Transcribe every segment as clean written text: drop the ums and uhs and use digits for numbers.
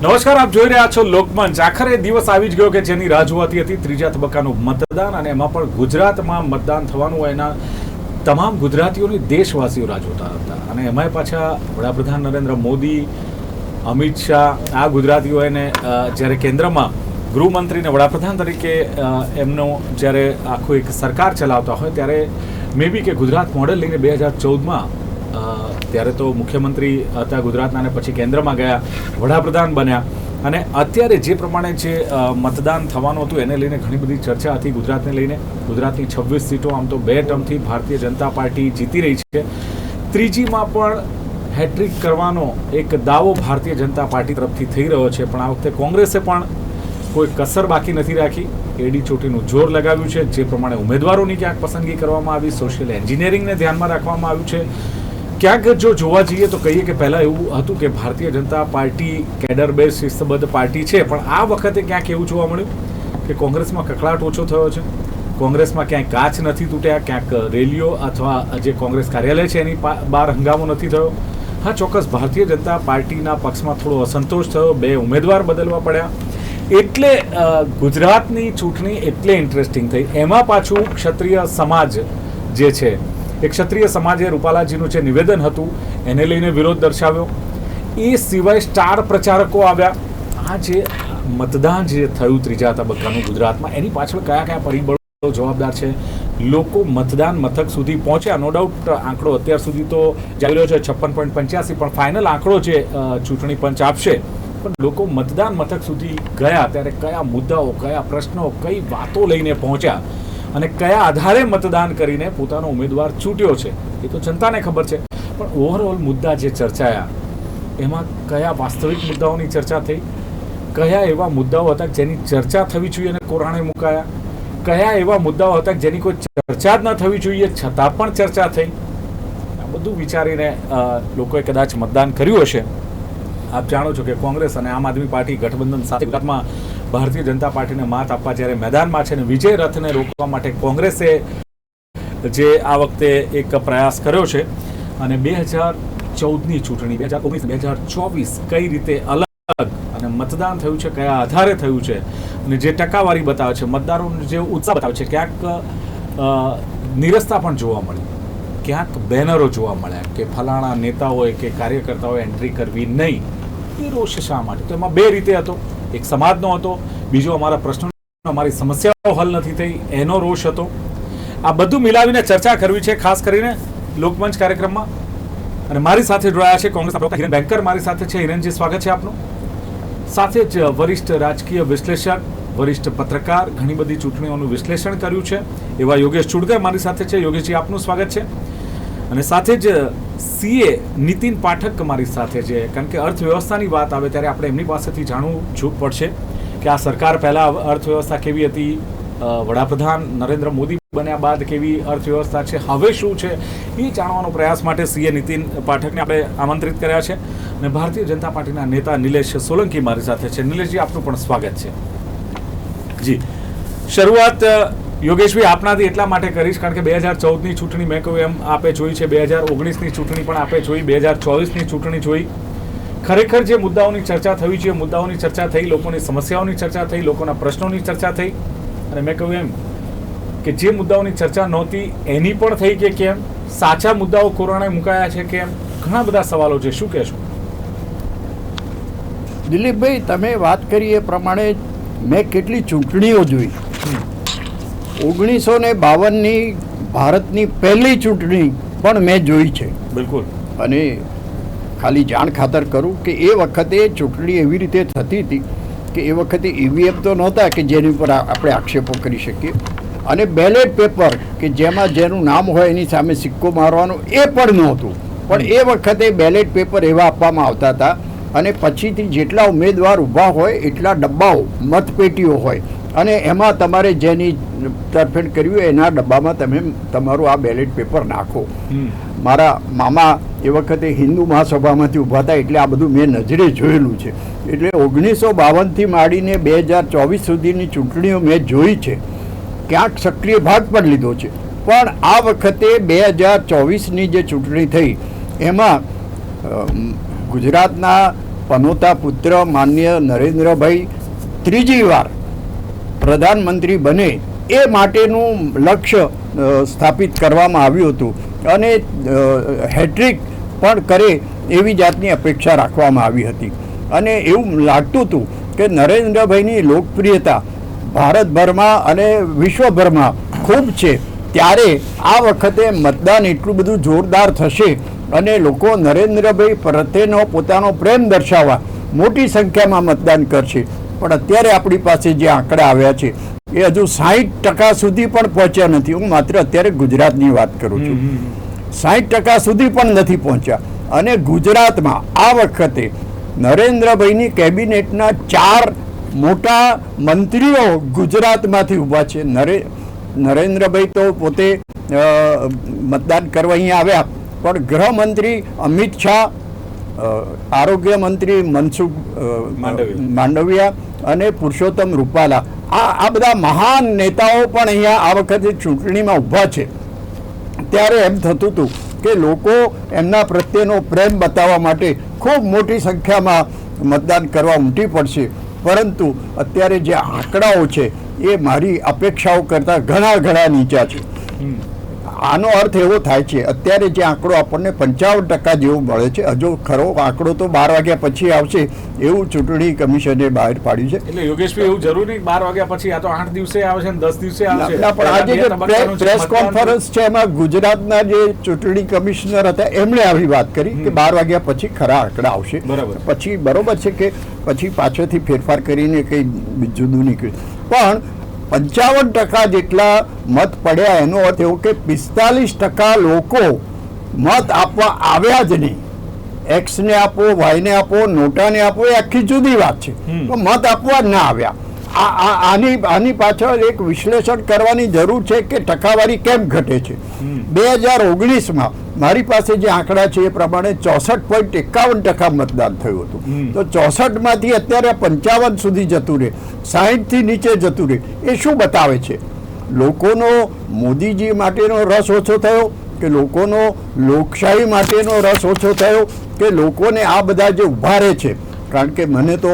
નમસ્કાર, આપ જોઈ રહ્યા છો લોકમંચ. આખરે દિવસ આવી જ ગયો કે જેની રાહ જોવાતી હતી, ત્રીજા તબક્કાનું મતદાન, અને એમાં પણ ગુજરાતમાં મતદાન થવાનું હોય એના તમામ ગુજરાતીઓની દેશવાસીઓ રાહ જોતા હતા. અને એમાંય પાછા વડાપ્રધાન નરેન્દ્ર મોદી, અમિત શાહ, આ ગુજરાતીઓને જ્યારે કેન્દ્રમાં ગૃહમંત્રીને વડાપ્રધાન તરીકે એમનો જ્યારે આખું એક સરકાર ચલાવતા હોય ત્યારે મે બી કે ગુજરાત મોડેલ લઈને 2014માં ત્યારે તો મુખ્યમંત્રી હતા ગુજરાતના અને પછી કેન્દ્રમાં ગયા, વડાપ્રધાન બન્યા, અને અત્યારે જે પ્રમાણે જે મતદાન થવાનું હતું એને લઈને ઘણી બધી ચર્ચા હતી ગુજરાતને લઈને. ગુજરાતની 26 સીટો આમ તો 2 ટર્મથી ભારતીય જનતા પાર્ટી જીતી રહી છે. ત્રીજીમાં પણ હેટ્રિક કરવાનો એક દાવો ભારતીય જનતા પાર્ટી તરફથી થઈ રહ્યો છે, પણ આ વખતે કોંગ્રેસે પણ કોઈ કસર બાકી નથી રાખી. એડી ચોટીનું જોર લગાવ્યું છે. જે પ્રમાણે ઉમેદવારોની ક્યાંક પસંદગી કરવામાં આવી, સોશિયલ એન્જિનિયરિંગને ધ્યાનમાં રાખવામાં આવ્યું છે. ક્યાંક જો જોવા જઈએ તો કહીએ કે પહેલાં એવું હતું કે Bharatiya Janata party cadre base શિસ્તબદ્ધ પાર્ટી છે, પણ આ વખતે ક્યાંક એવું જોવા મળ્યું કે કોંગ્રેસમાં કકળાટ ઓછો થયો છે. કોંગ્રેસમાં ક્યાંય કાચ નથી તૂટ્યા, ક્યાંક રેલીઓ અથવા જે કોંગ્રેસ કાર્યાલય છે એની બહાર હંગામો નથી થયો. હા, ચોક્કસ ભારતીય જનતા પાર્ટીના પક્ષમાં થોડો અસંતોષ થયો, 2 ઉમેદવાર બદલવા પડ્યા. એટલે ગુજરાતની ચૂંટણી એટલે ઇન્ટરેસ્ટિંગ થઈ. એમાં પાછું ક્ષત્રિય સમાજ જે છે, એક ક્ષત્રિય સમાજે રૂપાલાજીનું જે નિવેદન હતું એને લઈને વિરોધ દર્શાવ્યો. એ સિવાય સ્ટાર પ્રચારકો આવ્યા. આ જે મતદાન જે થયું ત્રીજા તબક્કાનું ગુજરાતમાં, એની પાછળ કયા કયા પરિબળો જવાબદાર છે? લોકો મતદાન મથક સુધી પહોંચ્યા. નો ડાઉટ આંકડો અત્યાર સુધી તો ચાલી રહ્યો છે 56.85, પણ ફાઇનલ આંકડો જે ચૂંટણી પંચ આપશે. પણ લોકો મતદાન મથક સુધી ગયા ત્યારે કયા મુદ્દાઓ, કયા પ્રશ્નો, કઈ વાતો લઈને પહોંચ્યા અને કયા આધારે મતદાન કરીને પોતાનો ઉમેદવાર ચૂંટ્યો છે એ તો જનતાને ખબર છે. પણ ઓવરઓલ મુદ્દા જે ચર્ચાયા એમાં કયા વાસ્તવિક મુદ્દાઓની ચર્ચા થઈ, કયા એવા મુદ્દાઓ હતા જેની ચર્ચા થવી જોઈએ અને કોરાણે મુકાયા, કયા એવા મુદ્દાઓ હતા જેની કોઈ ચર્ચા જ ન થવી જોઈએ છતાં પણ ચર્ચા થઈ. આ બધું વિચારીને લોકોએ કદાચ મતદાન કર્યું હશે. આપ જાણો છો કે કોંગ્રેસ અને આમ આદમી પાર્ટી ગઠબંધન સાથે ગુજરાતમાં ભારતીય જનતા પાર્ટીને માત આપવા જ્યારે મેદાનમાં છે, અને વિજય રથને રોકવા માટે કોંગ્રેસે જે આ વખતે એક પ્રયાસ કર્યો છે, અને 2014ની ચૂંટણી 2019 2024 કઈ રીતે અલગ અને મતદાન થયું છે, કયા આધારે થયું છે, અને જે ટકાવારી બતાવે છે, મતદારોનો જે ઉત્સાહ બતાવે છે, ક્યાંક નિરસતા પણ જોવા મળી, ક્યાંક બેનરો જોવા મળ્યા કે ફલાણા નેતાઓએ કે કાર્યકર્તાઓએ એન્ટ્રી કરવી નહીં. એ રોષ શા માટે? તો એમાં 2 રીતે હતો. એક સમાજનો હતો, બીજો અમારા પ્રશ્નો, અમારી સમસ્યાઓ હલ નથી થઈ એનો રોષ હતો. આ બધું મિલાવીને ચર્ચા કરવી છે, ખાસ કરીને લોકમંચ કાર્યક્રમમાં. અને મારી સાથે જોડાયા છે કોંગ્રેસના પ્રવક્તા હિરેન બેંકર. મારી સાથે છે હિરેનજી, સ્વાગત છે આપનું. સાથે જ વરિષ્ઠ રાજકીય વિશ્લેષક, વરિષ્ઠ પત્રકાર, ઘણી બધી ચૂંટણીઓનું વિશ્લેષણ કર્યું છે એવા યોગેશ ચુડકર મારી સાથે છે. યોગેશજી, આપનું સ્વાગત છે. અને સાથે જ સીએ નીતિન પાઠક મારી સાથે છે, કારણ કે અર્થવ્યવસ્થાની વાત આવે ત્યારે આપણે એમની પાસેથી જાણવું પડશે કે આ સરકાર પહેલાં અર્થવ્યવસ્થા કેવી હતી, વડાપ્રધાન નરેન્દ્ર મોદી બન્યા બાદ કેવી અર્થવ્યવસ્થા છે, હવે શું છે, એ જાણવાનો પ્રયાસ માટે સીએ નીતિન પાઠકને આપણે આમંત્રિત કર્યા છે. અને ભારતીય જનતા પાર્ટીના નેતા નિલેશ સોલંકી મારી સાથે છે. નિલેશજી, આપનું પણ સ્વાગત છે. જી, શરૂઆત યોગેશભાઈ આપનાથી એટલા માટે કરીશ કારણ કે 2014ની ચૂંટણી મેં કહ્યું એમ આપે જોઈ છે, 2019ની ચૂંટણી પણ આપે જોઈ, 2024ની ચૂંટણી જોઈ. ખરેખર જે મુદ્દાઓની ચર્ચા થવી જોઈએ, મુદ્દાઓની ચર્ચા થઈ, લોકોની સમસ્યાઓની ચર્ચા થઈ, લોકોના પ્રશ્નોની ચર્ચા થઈ. અને મેં કહ્યું એમ કે જે મુદ્દાઓની ચર્ચા નહોતી એની પણ થઈ કે કેમ, સાચા મુદ્દાઓ કોરોનાએ મુકાયા છે કેમ, ઘણા બધા સવાલો છે. શું કહેશો? દિલીપભાઈ, તમે વાત કરી એ પ્રમાણે મેં કેટલી ચૂંટણીઓ જોઈ. 1952ની ભારતની પહેલી ચૂંટણી પણ મેં જોઈ છે. બિલકુલ. અને ખાલી જાણ ખાતર કરું કે એ વખતે ચૂંટણી એવી રીતે થતી હતી કે એ વખતે ઈવીએમ તો નહોતા કે જેની ઉપર આપણે આક્ષેપો કરી શકીએ, અને બેલેટ પેપર કે જેમાં જેનું નામ હોય એની સામે સિક્કો મારવાનો એ પણ નહોતું. પણ એ વખતે બેલેટ પેપર એવા આપવામાં આવતા હતા, અને પછીથી જેટલા ઉમેદવાર ઊભા હોય એટલા ડબ્બાઓ, મતપેટીઓ હોય, અને એમાં તમારે જેની તરફેણ કર્યું હોય એના ડબ્બામાં તમે તમારું આ બેલેટ પેપર નાખો. મારા મામા એ વખતે હિન્દુ મહાસભામાંથી ઊભા હતા, એટલે આ બધું મેં નજરે જોયેલું છે. એટલે 1952થી માંડીને 2024 સુધીની ચૂંટણીઓ મેં જોઈ છે, ક્યાંક સક્રિય ભાગ પણ લીધો છે. પણ આ વખતે 2024ની જે ચૂંટણી થઈ એમાં ગુજરાતના પનોતા પુત્ર માન્ય નરેન્દ્રભાઈ ત્રીજી વાર પ્રધાનમંત્રી બને એ માટેનું લક્ષ્ય સ્થાપિત કરવામાં આવ્યું હતું અને હેટ્રિક પણ કરે એવી જાતની અપેક્ષા રાખવામાં આવી હતી અને એવું લાગતું હતું કે નરેન્દ્રભાઈની લોકપ્રિયતા ભારતભરમાં અને વિશ્વભરમાં ખૂબ છે. ત્યારે આ વખતે મતદાન એટલું બધું જોરદાર થશે અને લોકો નરેન્દ્રભાઈ પ્રત્યેનો પોતાનો પ્રેમ દર્શાવવા મોટી સંખ્યામાં મતદાન કરશે. પણ અત્યારે આપણી પાસે જે આંકડા આવ્યા છે એ હજુ 60% સુધી પણ પહોંચ્યા નથી. હું માત્ર અત્યારે ગુજરાતની વાત કરું છું. 60% સુધી પણ નથી પહોંચ્યા. અને ગુજરાતમાં આ વખતે નરેન્દ્રભાઈની કેબિનેટના 4 મોટા મંત્રીઓ ગુજરાતમાંથી ઊભા છે. નરેન્દ્રભાઈ તો પોતે મતદાન કરવા અહીંયા આવ્યા, પણ ગૃહમંત્રી અમિત શાહ, આરોગ્ય મંત્રી મનસુખ માંડવિયા અને પુરુષોત્તમ રૂપાલા, આ બધા મહાન નેતાઓ પણ અહીંયા આ વખતે ચૂંટણીમાં ઊભા છે. ત્યારે એમ થતું હતું કે લોકો એમના પ્રત્યેનો પ્રેમ બતાવવા માટે ખૂબ મોટી સંખ્યામાં મતદાન કરવા ઉમટી પડશે. પરંતુ અત્યારે જે આંકડાઓ છે એ મારી અપેક્ષાઓ કરતાં ઘણા નીચા છે. આનો અર્થ એવો થાય છે અત્યારે જે આંકડો આપણને 55% જેવું મળે છે, હજુ ખરો આંકડો તો 12 વાગ્યા પછી આવશે એવું ચૂંટણી કમિશને બહાર પાડ્યું છે. એટલે યોગેશભાઈ એવું જરૂરી 12 વાગ્યા પછી, આ તો 8 દિવસે આવશે ને 10 દિવસે આવશે. પણ આજે જે પ્રેસ કોન્ફરન્સ છે એમાં ગુજરાતના જે ચૂંટણી કમિશનર હતા એમણે આવી વાત કરી કે 12 વાગ્યા પછી ખરા આંકડા આવશે. પછી બરોબર છે કે પછી પાછળથી ફેરફાર કરીને કંઈ જુદું નીકળ્યું. પણ 55% જેટલા મત પડ્યા એનો અર્થ એવો કે 45% લોકો મત આપવા આવ્યા જ નહીં. એક્સને આપો, વાયને આપો, નોટાને આપો એ આખી જુદી વાત છે, તો મત આપવા જ ના આવ્યા. આની પાછળ એક વિશ્લેષણ કરવાની જરૂર છે કે ટકાવારી કેમ ઘટે છે. 2019માં મારી પાસે જે આંકડા છે એ પ્રમાણે 64.51% મતદાન થયું હતું. તો 64માંથી અત્યારે 55 સુધી જતું રહે, 60થી નીચે જતું રહે. એ શું બતાવે છે? લોકોનો મોદીજી માટેનો રસ ઓછો થયો કે લોકોનો લોકશાહી માટેનો રસ ઓછો થયો કે લોકોને આ બધા જે ઉભા રહે છે. કારણ કે મને તો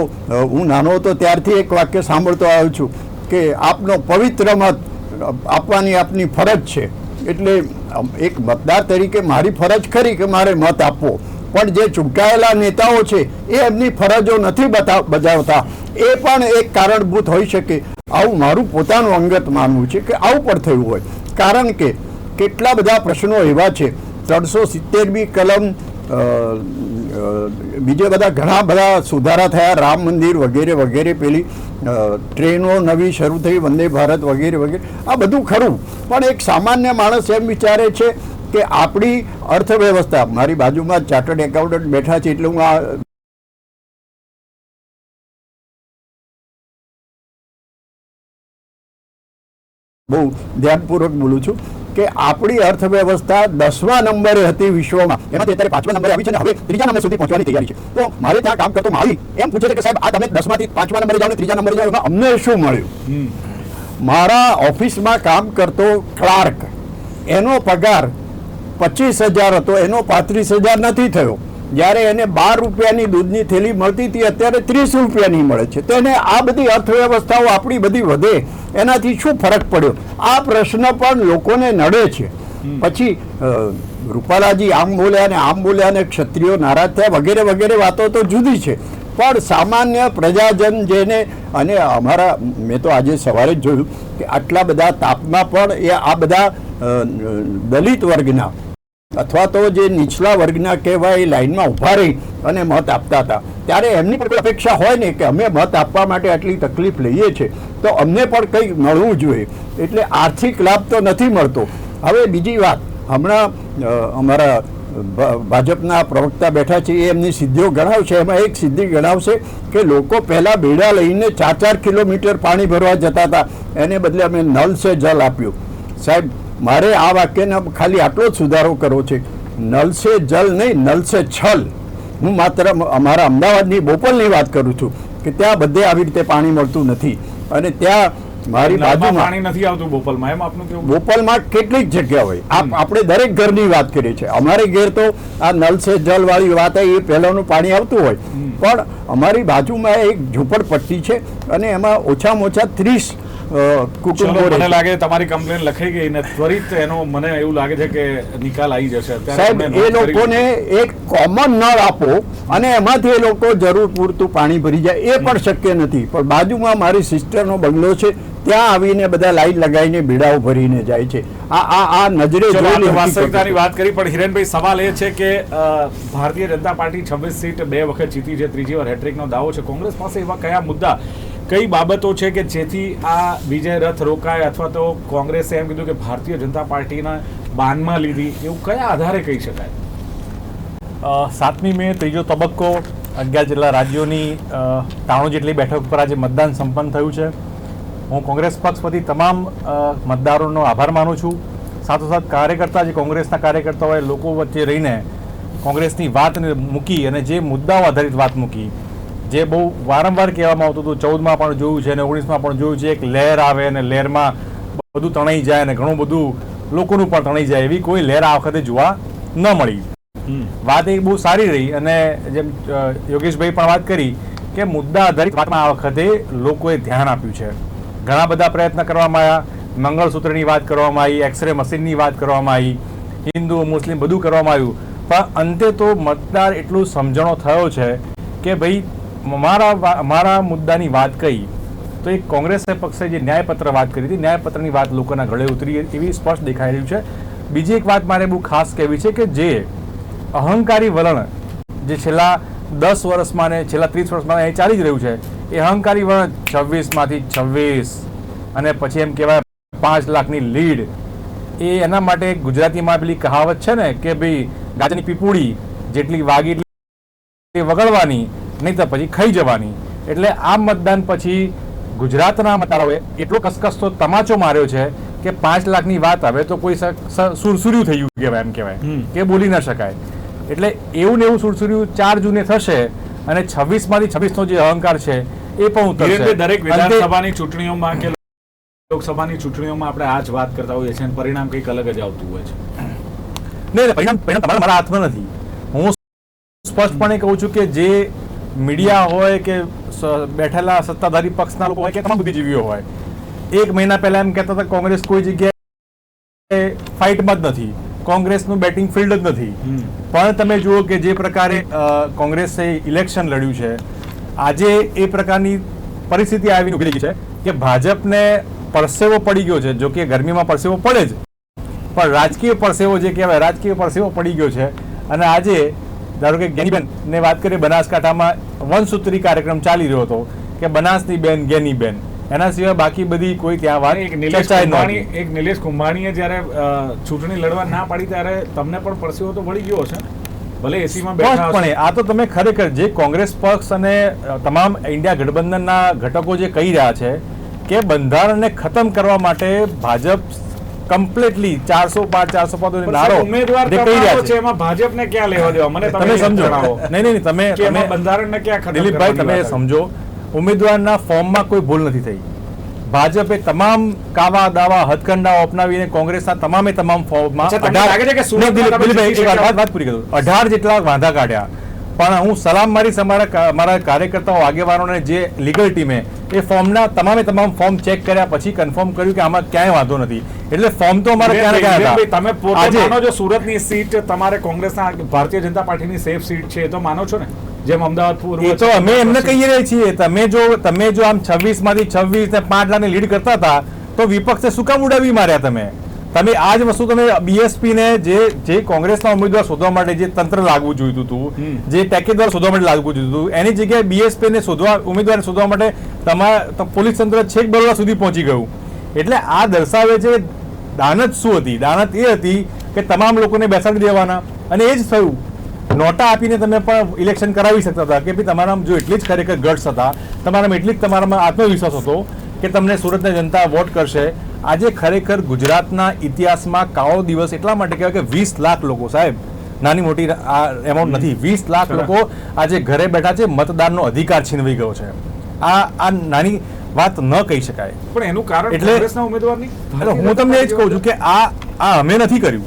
હું નાનો હતો ત્યારથી એક વાક્ય સાંભળતો આવ્યો છું કે આપનો પવિત્ર મત આપવાની આપની ફરજ છે. એટલે એક મતદાર તરીકે મારી ફરજ ખરી કે મારે મત આપવો, પણ જે ચૂંટાયેલા નેતાઓ છે એ એમની ફરજો નથી બજાવતા. એ પણ એક કારણભૂત હોઈ શકે. આવું મારું પોતાનું અંગત માનવું છે કે આવું પણ થયું હોય. કારણ કે કેટલા બધા પ્રશ્નો એવા છે, 370મી કલમ, બીજે બધા ઘણા બધા સુધારા થયા, રામ મંદિર વગેરે વગેરે, પેલી ટ્રેનો નવી શરૂ થઈ, વંદે ભારત વગેરે વગેરે, આ બધું ખરું. પણ એક સામાન્ય માણસ એમ વિચારે છે કે આપણી અર્થવ્યવસ્થા, મારી બાજુમાં ચાર્ટર્ડ એકાઉન્ટન્ટ બેઠા છે એટલે હું આ બહુ ધ્યાનપૂર્વક બોલું છું કે આપણી અર્થવ્યવસ્થા 10મા નંબરે હતી વિશ્વમાં, એમાંથી અત્યારે 5મા નંબરે આવી છે અને હવે 3જા નંબર સુધી પહોંચવાની તૈયારી છે. તો મારે ત્યાં કામ કરતો માળી એમ પૂછે છે કે સાહેબ આ તમે 10માંથી 5મા નંબરે જાઓ ને 3જા નંબરે જાઓ, એમાં અમને શું મળ્યું? મારા ઓફિસમાં કામ કરતો ક્લાર્ક, એનો પગાર 25,000 હતો, એનો 35,000 નથી થયો. જ્યારે એને 12 રૂપિયાની દૂધની થેલી મળતી હતી અત્યારે 30 રૂપિયાની મળે છે. તો એને આ બધી અર્થવ્યવસ્થાઓ આપણી બધી વધે એનાથી શું ફરક પડ્યો? આ પ્રશ્ન પણ લોકોને નડે છે. પછી રૂપાલાજી આમ બોલ્યા ને ક્ષત્રિયો નારાજ થયા વગેરે વગેરે વાતો તો જુદી છે. પણ સામાન્ય પ્રજાજન જેને, અને અમારા, મેં તો આજે સવારે જ જોયું કે આટલા બધા તાપમાં પણ એ આ બધા દલિત વર્ગના અથવા તો જે નીચલા વર્ગના કહેવાય એ લાઈનમાં ઊભા રહી અને મત આપતા હતા. ત્યારે એમની પણ કોઈ અપેક્ષા હોય ને કે અમે મત આપવા માટે આટલી તકલીફ લઈએ છીએ તો અમને પણ કંઈક મળવું જોઈએ. એટલે આર્થિક લાભ તો નથી મળતો. હવે બીજી વાત, હમણાં અમારા ભાજપના પ્રવક્તા બેઠા છે એ એમની સિદ્ધિઓ ગણાવશે. એમાં એક સિદ્ધિ ગણાવશે કે લોકો પહેલાં બેડા લઈને 4-4 કિલોમીટર પાણી ભરવા જતા હતા, એને બદલે અમે નલ સે જલ આપ્યું. સાહેબ, મારે આ વાક્યને ખાલી આટલો જ સુધારો કરવો છે. નલ સે જલ નહીં, નલ સે છલ. હું માત્ર અમારા અમદાવાદની બોપલની વાત કરું છું કે ત્યાં બધે આવી રીતે પાણી મળતું નથી અને ત્યાં મારી નળમાં બાજુમાં પાણી નથી આવતું બોપલમાં, એમ આપનું કેવું? બોપલમાં કેટલીક જગ્યા હોય. આપણે દરેક ઘરની વાત કરીએ છીએ. અમારે ઘેર તો આ નલ સે જલ વાળી વાત એ પહેલાનું પાણી આવતું હોય, પણ અમારી બાજુમાં એક ઝૂંપડપટ્ટી છે અને એમાં ઓછામાં ઓછા 30 કુટુંબો ચલો, મને રહે છે. લાગે તમારી કમ્પ્લેન લખાઈ ગઈ ને ત્વરિત એનો મને એવું લાગે છે કે નિકાલ આવી જશે. અત્યારે સાહેબ, તમે એ નોંધ કરી- લોકોને એક કોમન નળ આપો અને એમાંથી એ લોકો જરૂર પૂરતું પાણી ભરી જાય, એ પણ શક્ય નથી. પણ બાજુમાં મારી સિસ્ટરનો બંગલો છે, ત્યાં આવીને બધા લાઈન લગાવીને બીડાઓ ભરીને જાય છે. આ નજરે ચલો, જોયેલી આપણે હકીકત વાસ્તવિકતાની છે. વાત કરી, પણ હિરેનભાઈ સવાલ એ છે કે ભારતીય જનતા પાર્ટી 26 સીટ 2 વખત જીતી છે, ત્રીજી વાર હેટ્રિકનો દાવો છે. કોંગ્રેસ પાસે એવા કયા મુદ્દા, કઈ બાબતો છે કે જેથી આ વિજય રથ રોકાય, અથવા તો કોંગ્રેસે એમ કીધું કે ભારતીય જનતા પાર્ટીના બાનમાં લીધી, એવું કયા આધારે કહી શકાય? 7મી મે ત્રીજો તબક્કો 11 જેટલા રાજ્યોની 93 જેટલી બેઠક પર આજે મતદાન સંપન્ન થયું છે. હું કોંગ્રેસ પક્ષ વતી તમામ મતદારોનો આભાર માનું છું. સાથોસાથ કાર્યકર્તા, જે કોંગ્રેસના કાર્યકર્તાઓએ લોકો વચ્ચે રહીને કોંગ્રેસની વાત મૂકી અને જે મુદ્દાઓ આધારિત વાત મૂકી, જે બહુ વારંવાર કહેવામાં આવતું હતું, 14માં પણ જોયું છે અને 19માં પણ જોયું છે, એક લહેર આવે અને લહેરમાં બધું તણાઈ જાય અને ઘણું બધું લોકોનું પણ તણાઈ જાય, એવી કોઈ લહેર આ વખતે જોવા ન મળી. વાત એ બહુ સારી રહી અને જેમ યોગેશભાઈ પણ વાત કરી કે મુદ્દા આધારિત વાતમાં આ વખતે લોકોએ ધ્યાન આપ્યું છે. ઘણા બધા પ્રયત્ન કરવામાં આવ્યા. મંગળસૂત્રની વાત કરવામાં આવી, એક્સરે મશીનની વાત કરવામાં આવી, હિન્દુ મુસ્લિમ બધું કરવામાં આવ્યું, પણ અંતે તો મતદાર એટલું સમજણો થયો છે કે ભાઈ મારા મુદ્દાની વાત કહી તો એક કોંગ્રેસ પક્ષે જે ન્યાયપત્ર વાત કરી હતી, ન્યાયપત્રની વાત લોકોના ગળે ઉતરી એવી સ્પષ્ટ દેખાઈ રહ્યું છે. બીજી એક વાત મારે બહુ ખાસ કહેવી છે કે જે અહંકારી વલણ જે છેલ્લા 10 વર્ષમાં ને છેલ્લા 30 વર્ષમાં એ ચાલી જ રહ્યું છે, એ અહંકારી વલણ 26માંથી 26 અને પછી એમ કહેવાય 5 લાખની લીડ, એ એના માટે ગુજરાતીમાં પેલી કહાવત છે ને કે ભાઈ ગાજરની પીપુડી જેટલી વાગી એટલી વગળવાની, નહીં તો પછી ખાઈ જવાની. એટલે આ મતદાન પછી ગુજરાતના મતદારોએ એટલો કસકસતો તમાચો માર્યો છે કે 5 લાખની વાત આવે તો કોઈ સુરસુર્યું થઈ ગયું કહેવાય, એમ કહેવાય કે બોલી ન શકાય. એટલે એવું ને એવું સુરસુર્યું 4 જૂને થશે અને 26માંથી 26નો જે અહંકાર છે એ પણ ઉતરશે. દરેક વિધાનસભાની ચૂંટણીઓમાં કે લોકસભાની ચૂંટણીઓમાં આપણે આ જ વાત કરતા હોઈએ છીએ અને પરિણામ કંઈક અલગ જ આવતું હોય છે. નહીં, પરિણામ મારા હાથમાં નથી. હું સ્પષ્ટપણે કહું છું કે જે મીડિયા હોય કે બેઠેલા સત્તાધારી પક્ષના લોકો હોય કે તમામ બુદ્ધિજીવીઓ હોય, 1 મહિના પહેલા એમ કહેતા હતા કોંગ્રેસ કોઈ જગ્યાએ ફાઇટમાં જ નથી, કોંગ્રેસનું બેટિંગ ફિલ્ડ જ નથી. પણ તમે જુઓ કે જે પ્રકારે કોંગ્રેસે ઇલેક્શન લડ્યું છે, આજે એ પ્રકારની પરિસ્થિતિ આવીને ઉભી રહી છે કે ભાજપને પરસેવો પડી ગયો છે. જો કે ગરમીમાં પરસેવો પડે જ, પણ રાજકીય પરસેવો જે કહેવાય, રાજકીય પરસેવો પડી ગયો છે. અને આજે ધારો કે જ્ઞાનીબેન ને વાત કરીએ, બનાસકાંઠામાં વનસૂત્રી કાર્યક્રમ ચાલી રહ્યો હતો કે બનાસની બેન જ્ઞાનીબેન, એના સિવાય બાકી બધી કોઈ ત્યાં વાત એક નિલેશ કુંભાણીએ જ્યારે ચૂંટણી લડવા ના પાડી ત્યારે તમને પણ પરસેવો તો વળી ગયો હશે, ભલે એસીમાં બેઠા હશો. આ તો તમે ખરેખર જે કોંગ્રેસ પક્ષ અને તમામ ઇન્ડિયા ગઠબંધનના ઘટકો જે કહી રહ્યા છે કે બંધારણને ખતમ કરવા માટે ભાજપ કમ્પ્લીટલી 405 નારો ઉમેદવાર કહી રહ્યા છે. એમાં ભાજપને ક્યાં લેવા દેવા, મને તમે સમજો. નહીં, તમે બંધારણને ક્યાં ખતમ દિલીપભાઈ તમે સમજો, ઉમેદવારના ફોર્મમાં કોઈ ભૂલ નથી થઈ. ભાજપે તમામ કાવા દાવા હથકંડાઓ અપનાવીને કોંગ્રેસના તમામ ફોર્મમાં 18 જેટલા વાંધા કાઢ્યા. પણ હું સલામ મારીશ અમારા કાર્યકર્તાઓ, આગેવાનોને, જે લીગલ ટીમે એ ફોર્મના તમામ ફોર્મ ચેક કર્યા પછી કન્ફર્મ કર્યું કે આમાં ક્યાંય વાંધો નથી. એટલે ફોર્મ તો અમારે ક્યાં તમે પોતે માનો છો સુરતની સીટ તમારે કોંગ્રેસના ભારતીય જનતા પાર્ટીની સેફ સીટ છે, એ તો માનો છો ને? જેમ અમદાવાદ પૂર્વ, એ તો અમે એમને કહીએ રહ્યા છીએ, તમે જો આમ 26માંથી 26 ને 5 લાખની લીડ કરતા હતા તો વિપક્ષે શું કામ ઉડાવી માર્યા? તમે આ જ વસ્તુ તમે બીએસપી ને જે કોંગ્રેસના ઉમેદવાર શોધવા માટે જે તંત્ર લાગવું જોઈતું હતું, જે ટેકેદાર શોધવા માટે લાગવું જોઈતું હતું, એની જગ્યાએ બીએસપી ને ઉમેદવાર શોધવા માટે તમારા પોલીસ તંત્ર છેક બરોડા સુધી પહોંચી ગયું. એટલે આ દર્શાવે છે દાનત શું હતી. દાનત એ હતી કે તમામ લોકોને બેસાડી દેવાના, અને એ જ થયું. નોટા આપીને તમે પણ ઇલેક્શન કરાવી શકતા હતા કે ભાઈ તમારામાં જો એટલી જ ખરેખર ગટ્સ હતા, તમારામાં એટલી જ તમારામાં આત્મવિશ્વાસ હતો કે તમને સુરતની જનતા વોટ કરશે. આજે ખરેખર ગુજરાતના ઇતિહાસમાં કાળો દિવસ એટલા માટે કહેવાય કે 20 લાખ લોકો, સાહેબ નાની મોટી આ એમાઉન્ટ નથી, 20 લાખ લોકો આજે ઘરે બેઠા છે, મતદાનનો અધિકાર છીનવી ગયો છે. આ નાની વાત ન કહી શકાય. પણ એનું કારણ એટલે- કોંગ્રેસના ઉમેદવારની એટલે હું તમને એ જ કહું છું કે આ અમે નથી કર્યું.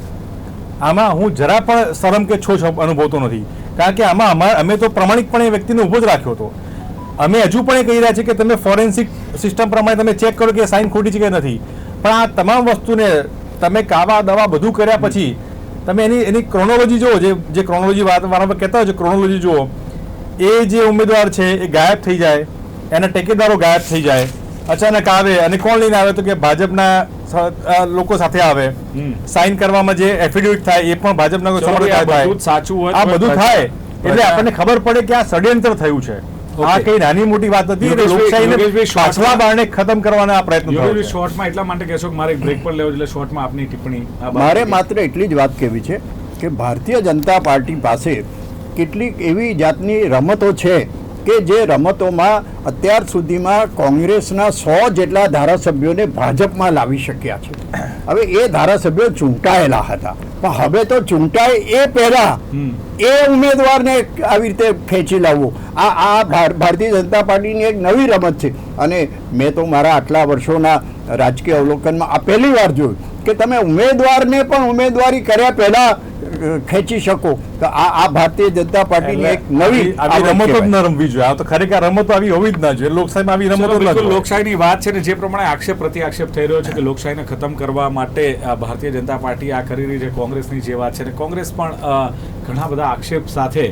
આમાં હું જરા પણ શરમ કે છોછ અનુભવતો નથી, કારણ કે આમાં અમે તો પ્રમાણિકપણે એ વ્યક્તિને ઊભો જ રાખ્યો હતો. અમે હજુ પણ એ કહી રહ્યા છીએ કે તમે ફોરેન્સિક સિસ્ટમ પ્રમાણે તમે ચેક કરો કે સાઇન ખોટી છે કે નથી. પણ આ તમામ વસ્તુને તમે કાવા દવા બધું કર્યા પછી તમે એની ક્રોનોલોજી જુઓ, જે ક્રોનોલોજી વારંવાર કહેતા હોય છે, ક્રોનોલોજી જુઓ. એ જે ઉમેદવાર છે એ ગાયબ થઈ જાય, એના ટેકેદારો ગાયબ થઈ જાય, અચાનક આવે અને કોણ લઈને આવે તો કે ભાજપના લોકો સાથે આવે. સાઇન કરવામાં જે એફિડેવિટ થાય એ પણ ભાજપના કોઈ ચલો, સમર્થક આ થાય. બધું જ સાચું હોય આ તો બધું થાય એટલે પ્રજા- આપણને ખબર પડે કે આ ષડયંત્ર થયું છે. આ Okay. કઈ નાની મોટી વાત નથી. એટલે યોગેશભાઈ, લોકશાહીને યોગેશભાઈ, પાછલા બારણે ખતમ કરવાના આ પ્રયત્ન થયો યોગેશભાઈ, છે. શોર્ટમાં એટલા માટે કહેશો કે મારે એક બ્રેક પર લેવો છે, એટલે શોર્ટમાં આપની ટિપ્પણી આ બાબતે. મારે માત્ર એટલી જ વાત કહેવી છે કે ભારતીય જનતા પાર્ટી પાસે કેટલીક એવી જાતની રમતો છે કે જે રમતોમાં અત્યાર સુધીમાં કોંગ્રેસના 100 જેટલા ધારાસભ્યોને ભાજપમાં લાવી શક્યા છે. હવે એ ધારાસભ્યો ચૂંટાયેલા હતા, પણ હવે તો ચૂંટાય એ પહેલા એ ઉમેદવારને આવી રીતે ખેંચી લાવવું, આ ભારતીય જનતા પાર્ટીની એક નવી રમત છે. અને મેં તો મારા આટલા વર્ષોના રાજકીય અવલોકનમાં આ પહેલી વાર જોયું કે તમે ઉમેદવારને પણ ઉમેદવારી કર્યા પહેલા ખેંચી શકો. તો આ ભારતીય જનતા પાર્ટીની એક નવી આવી રમતો જ આવડત ન રમવી જોઈએ. આ તો ખરેખર રમતો આવી હોવી જ ના જોઈએ. લોકશાહીમાં આવી ચલો, રમતો જ ન બિલકુલ જોઈએ. લોકશાહીની વાત છે ને, જે પ્રમાણે આક્ષેપ પ્રતિ આક્ષેપ થઈ રહ્યો છે કે લોકશાહીને ખતમ કરવા માટે ભારતીય જનતા પાર્ટી આ કરી રહી છે, કોંગ્રેસની જે વાત છે ને, કોંગ્રેસ પણ ઘણા બધા આક્ષેપ સાથે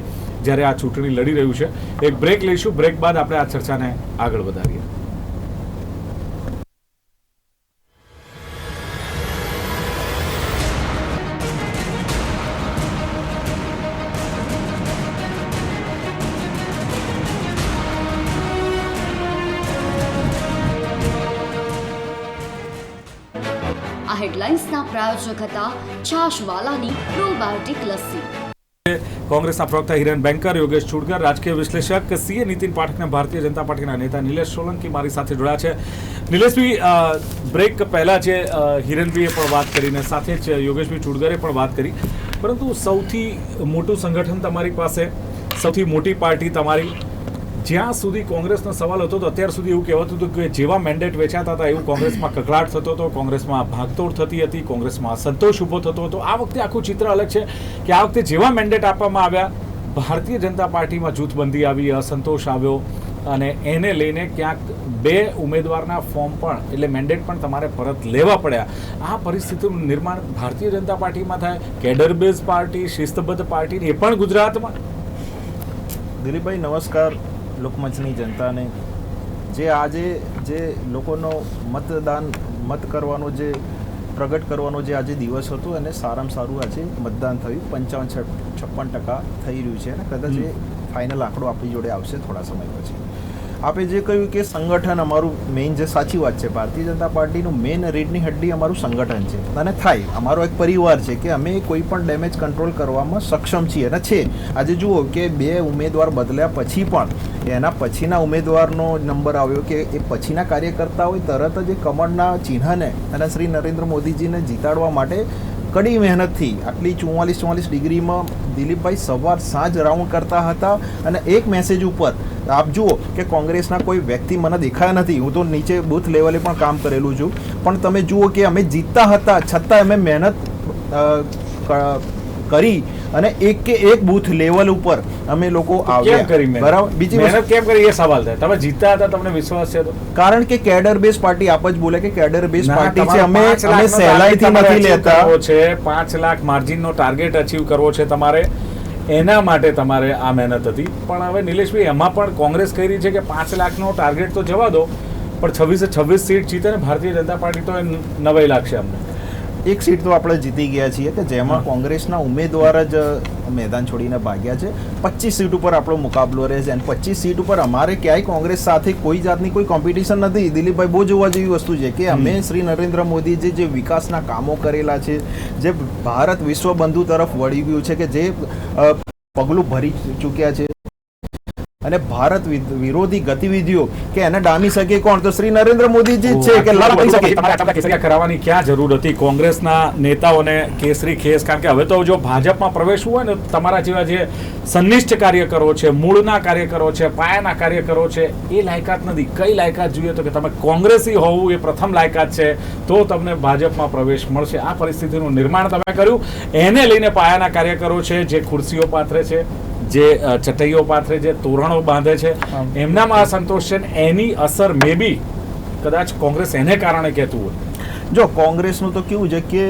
જ્યારે આ ચૂંટણી લડી રહ્યું છે. એક બ્રેક લઈશું, બ્રેક બાદ આપણે આ ચર્ચાને આગળ વધારીએ. આ હેડલાઇન્સના પ્રાયોજક હતા છાશવાલાની પ્રોબાયોટિક લસ્સી. કોંગ્રેસના પ્રવક્તા હિરેન બેંકર, યોગેશ ચુડકર, રાજકીય વિશ્લેષક સીએ નીતિન પાઠક અને ભારતીય જનતા પાર્ટીના નેતા નિલેશ સોલંકી મારી સાથે જોડાયા છે. નિલેશભાઈ, બ્રેક પહેલા જે હિરેનભાઈએ પણ વાત કરીને સાથે જ યોગેશભાઈ ચુડકરે પણ વાત કરી, પરંતુ સૌથી મોટું સંગઠન તમારી પાસે, સૌથી મોટી પાર્ટી તમારી, જ્યાં સુધી કોંગ્રેસનો સવાલ હતો તો અત્યાર સુધી એવું કહેવાતું હતું કે જેવા મેન્ડેટ વેચાતા હતા એવું કોંગ્રેસમાં કકળાટ થતો હતો, કોંગ્રેસમાં ભાગતોડ થતી હતી, કોંગ્રેસમાં સંતોષ ઊભો થતો હતો. આ વખતે આખું ચિત્ર અલગ છે કે આ વખતે જેવા મેન્ડેટ આપવામાં આવ્યા, ભારતીય જનતા પાર્ટીમાં જૂથબંધી આવી, અસંતોષ આવ્યો અને એને લઈને ક્યાંક 2 ઉમેદવારના ફોર્મ પણ એટલે મેન્ડેટ પણ તમારે પરત લેવા પડ્યા. આ પરિસ્થિતિનું નિર્માણ ભારતીય જનતા પાર્ટીમાં થાય, કેડર બેઝ પાર્ટી, શિસ્તબદ્ધ પાર્ટી, એ પણ ગુજરાતમાં. દિલીપભાઈ નમસ્કાર. લોકમંચની જનતાને જે આજે જે લોકોનો મત કરવાનો જે પ્રગટ કરવાનો જે આજે દિવસ હતો એને સારામાં સારું આજે મતદાન થયું. 55-56% થઈ રહ્યું છે અને કદાચ એ ફાઇનલ આંકડો આપણી જોડે આવશે થોડા સમય પછી. આપે જે કહ્યું કે સંગઠન અમારું મેઇન, જે સાચી વાત છે, ભારતીય જનતા પાર્ટીનું મેઇન રીઢની હડ્ડી અમારું સંગઠન છે અને થાય અમારો એક પરિવાર છે કે અમે કોઈ પણ ડેમેજ કંટ્રોલ કરવામાં સક્ષમ છીએ અને છે. આજે જુઓ કે 2 ઉમેદવાર બદલ્યા પછી પણ એના પછીના ઉમેદવારનો નંબર આવ્યો કે એ પછીના કાર્યકર્તાઓએ તરત જ એ કમળના ચિહ્નને અને શ્રી નરેન્દ્ર મોદીજીને જીતાડવા માટે કડી મહેનતથી આટલી 44 ડિગ્રીમાં દિલીપભાઈ સવાર સાંજ રાઉન્ડ કરતા હતા. અને એક મેસેજ ઉપર આપ જુઓ કે કોંગ્રેસના કોઈ વ્યક્તિ મને દેખાયા નથી, હું તો નીચે બૂથ લેવલે પણ કામ કરેલું છું, પણ તમે જુઓ કે અમે જીતતા હતા છતાં અમે મહેનત કરી અને એક બૂથ લેવલ ઉપર અમે લોકો આવ્યા. બરાબર, બીજી મહેનત કેમ કરી એ સવાલ થાય. તમે જીતતા હતા, તમને વિશ્વાસ છે તો? કારણ કે કેડર બેઝ પાર્ટી, આપ જ બોલે કે કેડર બેઝ પાર્ટી છે, અમે સહેલાઈથી નથી લેતા. 5 લાખ માર્જિનનો ટાર્ગેટ અચીવ કરવો છે તમારે, એના માટે તમારે આ મહેનત હતી. પણ હવે નિલેશભાઈ, એમાં પણ કોંગ્રેસ કહી રહી છે કે 5 લાખનો ટાર્ગેટ તો જવા દો, પણ 26 સીટ જીતે ને ભારતીય જનતા પાર્ટી તો નવાઈ લાગશે અમને. એક સીટ તો આપણે જીતી ગયા છીએ કે જેમાં કોંગ્રેસના ઉમેદવાર જ મેદાન છોડીને ભાગ્યા છે. 25 સીટ ઉપર આપણો મુકાબલો રહે છે અને 25 સીટ ઉપર અમારે ક્યાંય કોંગ્રેસ સાથે કોઈ જાતની કોઈ કોમ્પિટિશન નથી. દિલીપભાઈ, બહુ જોવા જેવી વસ્તુ છે કે અમે શ્રી નરેન્દ્ર મોદીજી જે વિકાસના કામો કરેલા છે, જે ભારત વિશ્વ બંધુ તરફ વળી ગયું છે, કે જે પગલું ભરી ચૂક્યા છે, અને ભારત વિરોધી ગતિવિધિઓ કે એને ડામી શકે કોણ? તો શ્રી નરેન્દ્ર મોદીજી જ છે કે લાભ લઈ શકે. તમારે આટલા કેસરિયા કરાવવાની ક્યાં જરૂર હતી કોંગ્રેસના નેતાઓને કેસરી ખેસ? કારણ કે હવે તો જો ભાજપમાં પ્રવેશવું હોય ને તમારા જેવા જે સંનિષ્ઠ કાર્યકરો છે, મૂળના કાર્યકરો છે, પાયાના કાર્યકરો છે, એ લાયકાત નથી. કઈ લાયકાત જોઈએ તો કે તમે કોંગ્રેસી હોવું એ પ્રથમ લાયકાત છે, તો તમને ભાજપમાં પ્રવેશ મળશે. આ પરિસ્થિતિનું નિર્માણ તમે કર્યું. એને લઈને પાયાના કાર્યકરો છે જે ખુરશીઓ પાથરે છે, જે ચટઈઓ પાથરે છે, તોરણો બાંધે છે, એમનામાં અસંતોષ છે. એની અસર મે બી કદાચ કોંગ્રેસ એને કારણે કહેતું હોય. જો કોંગ્રેસનું તો કેવું છે કે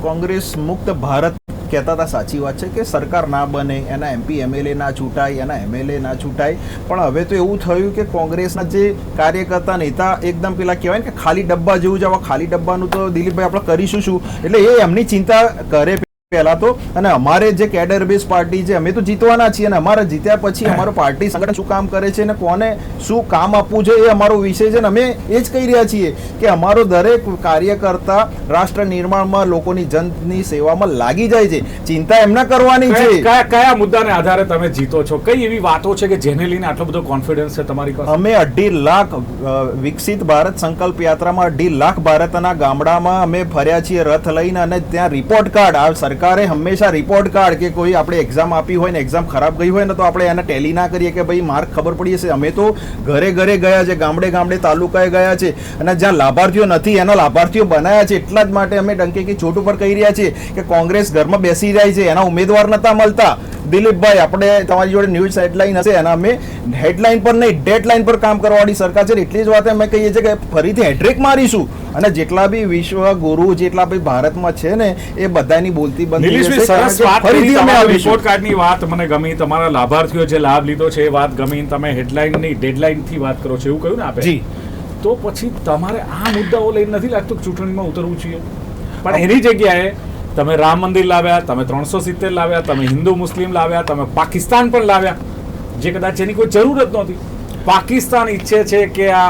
કોંગ્રેસ મુક્ત ભારત કહેતા હતા, સાચી વાત છે કે સરકાર ના બને, એના MP MLA ના છૂટાય, એના MLA ના છૂટાય. પણ હવે તો એવું થયું કે કોંગ્રેસના જે કાર્યકર્તા નેતા એકદમ પેલા કહેવાય ને કે ખાલી ડબ્બા જેવું જ. આવા ખાલી ડબ્બાનું તો દિલીપભાઈ આપણે કરીશું શું? એટલે એ એમની ચિંતા કરે પહેલા તો. અને અમારે જે કેડર બેઝ પાર્ટી છે, અમે તો જીતવાના છીએ, અને અમારા જીત્યા પછી અમારું પાર્ટી સંગઠન શું કામ કરે છે ને કોને શું કામ આપવું છે એ અમારો વિષય છે. ને અમે એ જ કહી રહ્યા છીએ કે અમારો દરેક કાર્યકર્તા રાષ્ટ્ર નિર્માણમાં, લોકોની જનની સેવામાં લાગી જાય છે. ચિંતા એમના કરવાની છે. કયા મુદ્દાને આધારે તમે જીતો છો? કઈ એવી વાતો છે કે જેને લઈને આટલો બધો કોન્ફિડન્સ છે તમારી પાસે? અમે 2.5 લાખ વિકસિત ભારત સંકલ્પ યાત્રામાં 2.5 લાખ ભારતના ગામડામાં અમે ફર્યા છીએ રથ લઈને, અને ત્યાં રિપોર્ટ કાર્ડ આ સરકારે હંમેશા રિપોર્ટ કાર્ડ કે કોઈ આપણે એક્ઝામ આપી હોય ને એક્ઝામ ખરાબ ગઈ હોય ને તો આપણે એને ટેલી ના કરીએ કે ભાઈ માર્ક ખબર પડી હશે. અમે તો ઘરે ઘરે ગયા છે, ગામડે ગામડે તાલુકાએ ગયા છે, અને જ્યાં લાભાર્થીઓ નથી એના લાભાર્થીઓ બનાવ્યા છે. એટલા જ માટે અમે ડંકેકી ચોટ ઉપર કહી રહ્યા છીએ કે કોંગ્રેસ ઘરમાં બેસી જાય છે, એના ઉમેદવાર નતા મળતા. દિલીપભાઈ, આપણે તમારી જોડે ન્યૂઝ હેડલાઇન હશે, એના અમે હેડલાઇન પર નહીં ડેડલાઇન પર કામ કરવાવાળી સરકાર છે. એટલી જ વાત અમે કહીએ છીએ કે ફરીથી હેટ્રિક મારીશું, અને જેટલા બી વિશ્વ ગુરુ જેટલા બી ભારતમાં છે ને એ બધાની બોલતી નિલેશભાઈ, સરસ વાત કરી. તમારા રિપોર્ટ કાર્ડની વાત મને ગમી, તમારા લાભાર્થીઓ જે લાભ લીધો છે એ વાત ગમી. તમે હેડલાઇનની ડેડલાઇનથી વાત કરો છો એવું કહ્યું ને આપે? જી. તો પછી તમારે આ મુદ્દાઓ લઈને નથી લાગતું કે ચૂંટણીમાં ઉતરવું જોઈએ? પણ એની જગ્યાએ તમે રામ મંદિર લાવ્યા, તમે 370 લાવ્યા, તમે હિન્દુ મુસ્લિમ લાવ્યા, તમે પાકિસ્તાન પણ લાવ્યા, જે કદાચ એની કોઈ જરૂર જ નહોતી. પાકિસ્તાન ઈચ્છે છે કે આ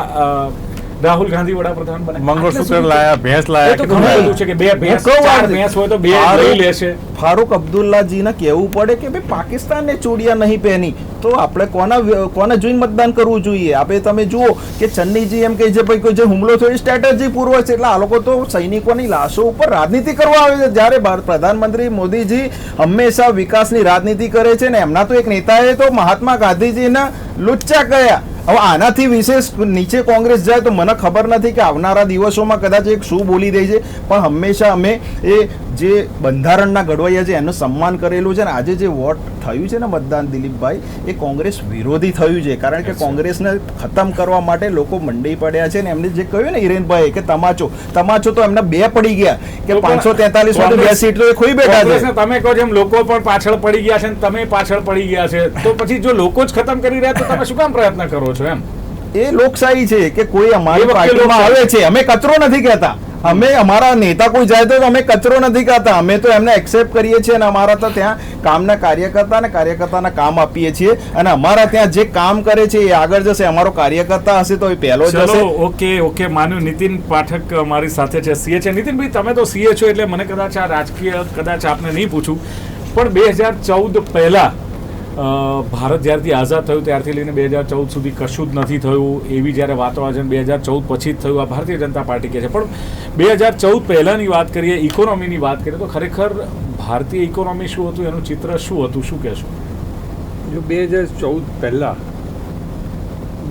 રાહુલ ગાંધી વડાપ્રધાન બને. મંગળસૂત્ર લાયા, ભેંસ લાયા, એ તો ઘણું બધું છે કે બે ભેંસ, ચાર ભેંસ હોય તો બે લઈ લેશે. ફારૂક અબ્દુલ્લાજીને કહેવું પડે કે ભાઈ પાકિસ્તાનને ચોડિયા નહીં પહેની તો આપણે કોને જોઈને મતદાન કરવું જોઈએ? આપણે તમે જુઓ કે ચન્નીજી એમ કહે છે ભાઈ કોઈ જે હુમલો થયો એ સ્ટ્રેટેજી પૂર્વ છે. એટલે આ લોકો તો સૈનિકોની લાશો ઉપર રાજનીતિ કરવા આવે છે, જ્યારે પ્રધાનમંત્રી મોદીજી હંમેશા વિકાસની રાજનીતિ કરે છે. ને એમના તો એક નેતાએ તો મહાત્મા ગાંધીજીના લુચ્ચા કહ્યા. હવે આનાથી વિશેષ નીચે કોંગ્રેસ જાય તો મને ખબર નથી કે આવનારા દિવસોમાં કદાચ એક શું બોલી દે છે. પણ હંમેશા અમે એ જે બંધારણના ઘડવૈયા છે એનું સન્માન કરેલું છે. ને આજે જે વોટ થયું છે ને મતદાન દિલીપભાઈ, એ કોંગ્રેસ વિરોધી થયું છે. કારણ કે કોંગ્રેસને ખતમ કરવા માટે લોકો મંડી પડ્યા છે. ને એમને જે કહ્યું ને હિરેનભાઈ કે તમાચો તો એમને 2 પડી ગયા કે 543 માંથી 2 સીટ તો એ ખોઈ બેઠા છે. તમે કહો જેમ લોકો પણ પાછળ પડી ગયા છે ને તમે પાછળ પડી ગયા છે, તો પછી જો લોકો જ ખતમ કરી રહ્યા તો તમે શું કામ પ્રયત્ન કરો છો? એમ એ લોકશાહી છે કે કોઈ અમારી પાર્ટીમાં આવે છે, અમે કચરો નથી કહેતા. અમે અમારા નેતા કોઈ જાય તો અમે કચરો નથી કહેતા. અમે તો એમને એક્સેપ્ટ કરીએ છીએ, અને અમારા તો ત્યાં કામના કાર્યકર્તાના કામ આપીએ છીએ, અને અમારા ત્યાં જે કામ કરે છે એ આગળ જશે. અમારો કાર્યકર્તા હશે તો એ પહેલો જશે. ઓકે માન્યું. નીતિન પાઠક મારી સાથે છે, સીએ છે. નીતિનભાઈ, તમે તો સીએ છો એટલે મને કદાચ આ રાજકીય કદાચ આપને નહીં પૂછું, પણ 2014 પહેલા ભારત જ્યારથી આઝાદ થયું ત્યારથી લઈને 2014 સુધી કશું જ નથી થયું એવી જ્યારે વાતો આવે છે. 2014 પછી જ થયું આ ભારતીય જનતા પાર્ટી કહે છે. પણ 2014 પહેલાંની વાત કરીએ, ઇકોનોમીની વાત કરીએ તો ખરેખર ભારતીય ઇકોનોમી શું હતું, એનું ચિત્ર શું હતું, શું કહેશો? જો 2014 પહેલાં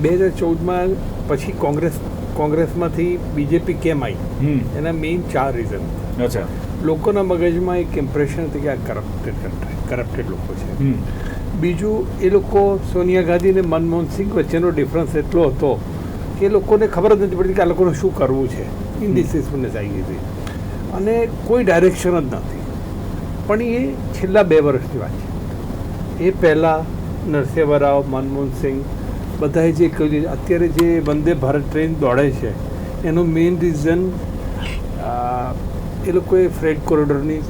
2014માં પછી કોંગ્રેસમાંથી બીજેપી કેમ આવી એના મેઇન 4 રીઝન. અચ્છા. લોકોના મગજમાં એક ઇમ્પ્રેશન હતી કે આ કરપ્ટેડ લોકો છે. બીજું, એ લોકો સોનિયા ગાંધી અને મનમોહન સિંહ વચ્ચેનો ડિફરન્સ એટલો હતો કે લોકોને ખબર જ નથી પડતી કે આ લોકોને શું કરવું છે. ઇન્ડિસિઝનેસ આવી ગઈ હતી, અને કોઈ ડાયરેક્શન જ નથી. પણ એ છેલ્લા 2 વર્ષની વાત છે. એ પહેલાં નરસિંહ રાવ, મનમોહન સિંહ બધાએ જે કહ્યું, અત્યારે જે વંદે ભારત ટ્રેન દોડે છે એનું મેઇન રીઝન એ લોકોએ ફ્રેટ કોરિડોરની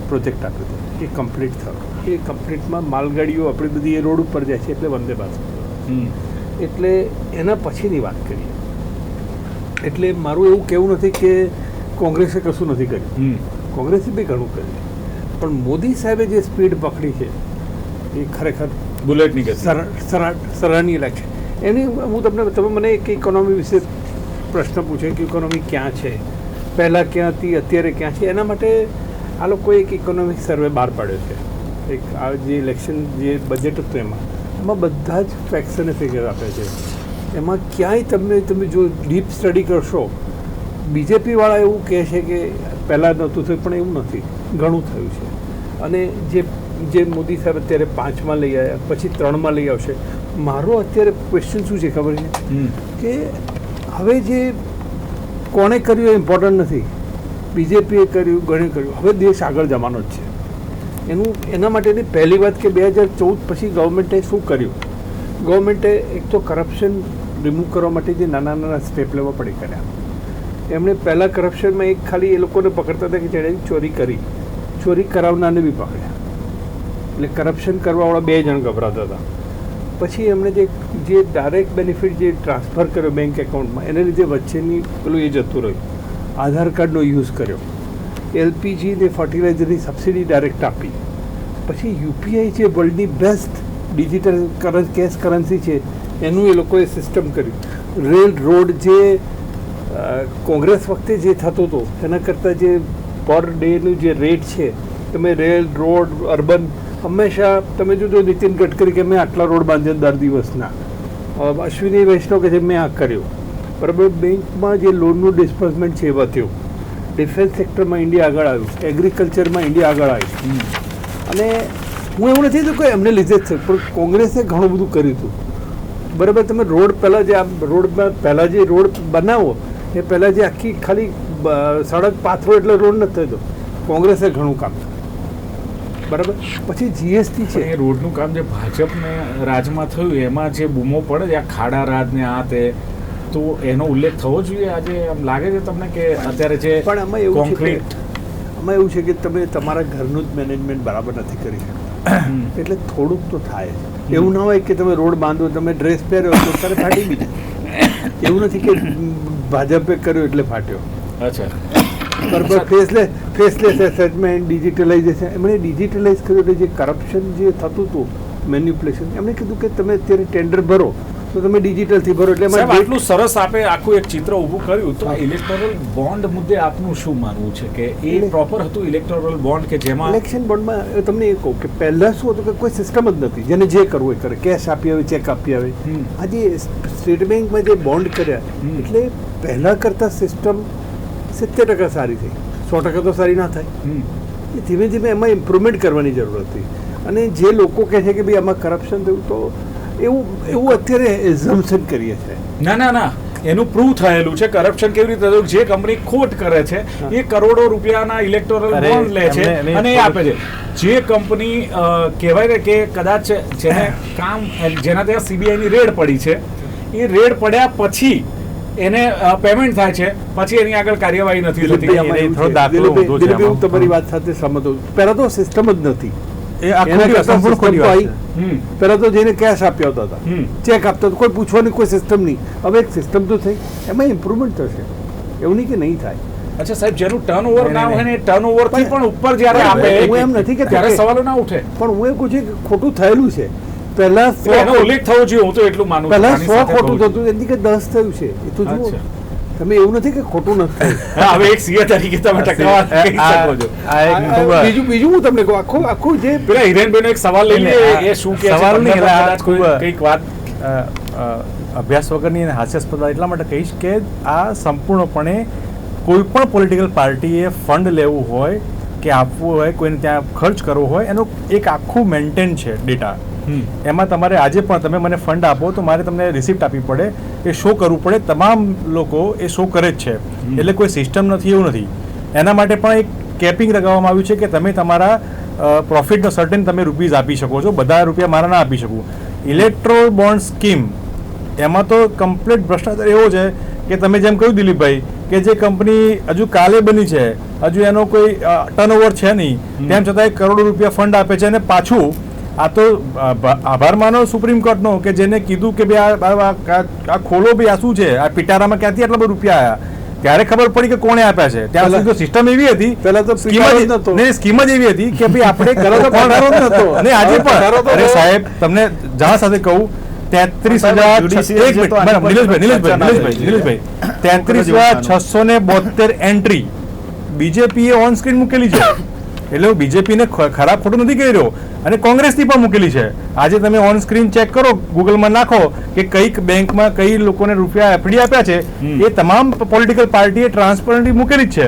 પ્રોજેક્ટ આપ્યો હતો. એ કમ્પ્લીટ થયો. એ કમ્પ્લીટમાં માલગાડીઓ આપણી બધી એ રોડ ઉપર જાય છે, એટલે વંદે ભારત. એટલે એના પછીની વાત કરીએ. એટલે મારું એવું કહેવું નથી કે કોંગ્રેસે કશું નથી કર્યું, કોંગ્રેસે બી ઘણું કર્યું. પણ મોદી સાહેબે જે સ્પીડ પકડી છે એ ખરેખર બુલેટની ગતિ. સરાહનીય લાગશે એની. તમે મને એક ઇકોનોમી વિશે પ્રશ્ન પૂછ્યો કે ઇકોનોમી ક્યાં છે, પહેલાં ક્યાં હતી, અત્યારે ક્યાં છે. એના માટે આ લોકોએ એક ઇકોનોમિક સર્વે બહાર પાડ્યો છે. એક આ જે ઇલેક્શન જે બજેટ હતું એમાં બધા જ ફેક્ટ્સ અને ફિગર આપે છે. એમાં ક્યાંય તમે જો ડીપ સ્ટડી કરશો, બીજેપીવાળા એવું કહે છે કે પહેલાં નહોતું થયું, પણ એવું નથી, ઘણું થયું છે. અને જે મોદી સાહેબ અત્યારે 5માં લઈ આવ્યા, પછી 3માં લઈ આવશે. મારો અત્યારે ક્વેશ્ચન શું છે ખબર છે કે હવે જે કોણે કર્યું એ ઇમ્પોર્ટન્ટ નથી. બીજેપીએ કર્યું, ઘણે કર્યું. હવે દેશ આગળ જવાનો જ છે. એના માટેની પહેલી વાત કે 2014 પછી ગવર્મેન્ટે શું કર્યું. ગવર્મેન્ટે એક તો કરપ્શન રિમૂવ કરવા માટે જે નાના નાના સ્ટેપ લેવા પડે કર્યા. એમણે પહેલાં કરપ્શનમાં એક ખાલી એ લોકોને પકડતા હતા કે જેણે ચોરી કરી, ચોરી કરાવનારને બી પકડ્યા. એટલે કરપ્શન કરવાવાળા 2 જણ ગભરાતા હતા. પછી એમણે જે ડાયરેક્ટ બેનિફિટ જે ટ્રાન્સફર કર્યો બેંક એકાઉન્ટમાં, એને લીધે વચ્ચેની પેલું એ જતું રહ્યું. આધાર કાર્ડનો યુઝ કર્યો. LPG ને ફર્ટિલાઇઝરની સબસિડી ડાયરેક્ટ આપી. પછી UPI જે વર્લ્ડની બેસ્ટ ડિજિટલ કેશ કરન્સી છે એનું એ લોકોએ સિસ્ટમ કર્યું. રેલ રોડ જે કોંગ્રેસ વખતે જે થતો હતો એના કરતાં જે પર ડેનું જે રેટ છે, તમે રેલ રોડ અર્બન હંમેશા તમે જોજો નીતિન ગડકરી કે મેં આટલા રોડ બાંધ્યા દર દિવસના, અશ્વિની વૈષ્ણવ કે મેં આ કર્યું, બરાબર. બેંકમાં જે લોનનું ડિસ્બર્સમેન્ટ છે એ વધ્યું. ડિફેન્સ સેક્ટરમાં ઇન્ડિયા આગળ આવ્યું, એગ્રીકલ્ચરમાં ઇન્ડિયા આગળ આવ્યું. અને હું એવું નથી તો કોઈ એમને લીધે જ છે, પણ કોંગ્રેસે ઘણું બધું કર્યું હતું, બરાબર. તમે રોડ પહેલાં જે રોડમાં પહેલાં જે રોડ બનાવો એ પહેલાં જે આખી ખાલી સડક પાથરો એટલે રોડ નથી થતો. કોંગ્રેસે ઘણું કામ કર્યું, બરાબર. પછી GST છે, એ રોડનું કામ જે ભાજપને રાજમાં થયું એમાં જે બૂમો પડે છે, આ ખાડા રાજ ને આ તે, તો એનો ઉલ્લેખ થવો જોઈએ. આજે એમ લાગે છે તમને કે અત્યારે જે પણ આમાં એવું છે કોન્ક્રીટ, આમાં એવું છે કે તમે તમારા ઘરનું જ મેનેજમેન્ટ બરાબર નથી કરી શકતા, એટલે થોડુંક તો થાય જ. એવું ના હોય કે તમે રોડ બાંધો, તમે ડ્રેસ પહેર્યો તો ત્યારે ફાટી બી જાય. એવું નથી કે ભાજપે કર્યો એટલે ફાટ્યો. અચ્છા, બરાબર. ફેસલેસ એસેસમેન્ટ, ડિજિટલાઇઝેશન, એમણે ડિજિટલાઇઝ કર્યું. એટલે જે કરપ્શન જે થતું હતું, મેન્યુપ્યુલેશન, એમણે કીધું કે તમે અત્યારે ટેન્ડર ભરો તો તમે ડિજિટલથી ભરો. એટલે સાહેબ આટલું સરસ આપે આખું એક ચિત્ર ઊભું કર્યું. તો ઇલેક્ટોરલ બોન્ડ મુદ્દે આપનું શું માનવું છે કે એ પ્રોપર હતું ઇલેક્ટોરલ બોન્ડ કે જેમાં ઇલેક્શન બોન્ડમાં તમને એ કહું કે પહેલાં શું હતું કે કોઈ સિસ્ટમ જ નથી, જેને જે કરવું એ કરે, કેશ આપી આવે, ચેક આપી આવે. આજે સ્ટેટ બેંકમાં જે બોન્ડ કર્યા એટલે પહેલાં કરતાં સિસ્ટમ 70% સારી થઈ, 100% તો સારી ના થાય. એ ધીમે ધીમે એમાં ઇમ્પ્રુવમેન્ટ કરવાની જરૂર હતી. અને જે લોકો કહે છે કે ભાઈ આમાં કરપ્શન થયું, તો એવું અત્યારે એઝમ્પશન કરીએ છીએ. ના એનું પ્રૂવ થયેલું છે. કરપ્શન કેવી રીતે થયું? જે કંપની ખોટ કરે છે એ કરોડો રૂપિયાના ઇલેક્ટોરલ બોન્ડ લે છે અને એ આપે છે. જે કંપની કહેવાય ને કે કદાચ જેને કામ જેના ત્યાં CBI ની રેડ પડી છે, એ રેડ પડ્યા પછી એને પેમેન્ટ થાય છે, પછી એની આગળ કાર્યવાહી નથી થતી. હું તમારી વાત સાથે સહમત છું. પહેલા તો સિસ્ટમ જ નથી. પહેલા તો જઈને કેશ આપી આવતા હતા, ચેક આપતા હતા, કોઈ પૂછવાની કોઈ સિસ્ટમ નહીં. હવે એક સિસ્ટમ તો થઈ, એમાં ઇમ્પ્રુવમેન્ટ થશે, એવું નહીં કે નહીં થાય. અચ્છા સાહેબ, જેનું ટર્નઓવર ના હોય ને ટર્નઓવર થી પણ ઉપર જ્યારે આપે, હું એમ નથી કે ત્યારે સવાલો ના ઉઠે. પણ હું એ કહું છું કે ખોટું થયેલું છે. પહેલા એનો ઉલ્લેખ થવો જોઈએ, હું તો એટલું માનું છું. પહેલા 100 ખોટું થતું, એની કે 10 થયું છે. એ તો જુઓ તમે, એવું નથી કે ખોટું નથી થયું. હવે એક સીએ તરીકે તમે ટકાવાર કહી શકો છો. બીજું હું તમને કહું, આખું જે પેલા હિરેનભાઈનો એક સવાલ લઈ લે, એ શું કે સવાલ નહીં, કદાચ કંઈક વાત અભ્યાસ વગરની અને હાસ્યાસ્પદ એટલા માટે કહીશ કે આ સંપૂર્ણપણે કોઈ પણ પોલિટિકલ પાર્ટીએ ફંડ લેવું હોય કે આપવું હોય, કોઈને ત્યાં ખર્ચ કરવો હોય, એનું એક આખું મેન્ટેન છે ડેટા. એમાં તમારે આજે પણ તમે મને ફંડ આપો તો મારે તમને રિસિપ્ટ આપવી પડે, એ શો કરવું પડે. તમામ લોકો એ શો કરે જ છે, એટલે કોઈ સિસ્ટમ નથી એવું નથી. એના માટે પણ એક કેપિંગ લગાવવામાં આવ્યું છે કે તમે તમારા પ્રોફિટનો સર્ટેન તમે રૂપીઝ આપી શકો છો, બધા રૂપિયા મારા ના આપી શકું. ઇલેક્ટ્રોલ બોન્ડ સ્કીમ એમાં તો કમ્પ્લીટ ભ્રષ્ટાચાર એવો છે કે તમે જેમ કહ્યું દિલીપભાઈ કે જે કંપની હજુ કાલે બની છે, હજુ એનો કોઈ ટર્નઓવર છે નહીં, તેમ છતાં કરોડો રૂપિયા ફંડ આપે છે. અને પાછું આ તો આભાર માનો સુપ્રીમ કોર્ટનો કે જેને કીધું કે ભાઈ આ ખોલો ભાઈ, આ શું છે, આ પિટારામાં ક્યાંથી આટલા બધા રૂપિયા આવ્યા. ત્યારે ખબર પડી કે કોણે આપ્યા છે. ત્યાં સુધી તો સિસ્ટમ એવી હતી, પહેલા તો સ્કીમ પગાર જ જ નહોતો. નહીં, સ્કીમ જ એવી હતી કે ભાઈ આપણે પહેલા તો પગાર જ નહોતો. અને આજે પગારો પણ તો અરે સાહેબ તમને જવા સાથે કહું 33,672 એન્ટ્રી બીજેપીએ ઓન સ્ક્રીન મૂકેલી છે. એટલે હું બીજેપીને ખરાબ ખોટું નથી કહી રહ્યો, અને કોંગ્રેસની પણ મૂકેલી છે. આજે તમે ઓન સ્ક્રીન ચેક કરો, ગૂગલમાં નાખો કે કઈક બેંકમાં કઈ લોકોને રૂપિયા એફડી આપ્યા છે, એ તમામ પોલિટિકલ પાર્ટીએ ટ્રાન્સપરન્ટલી મૂકેલી જ છે.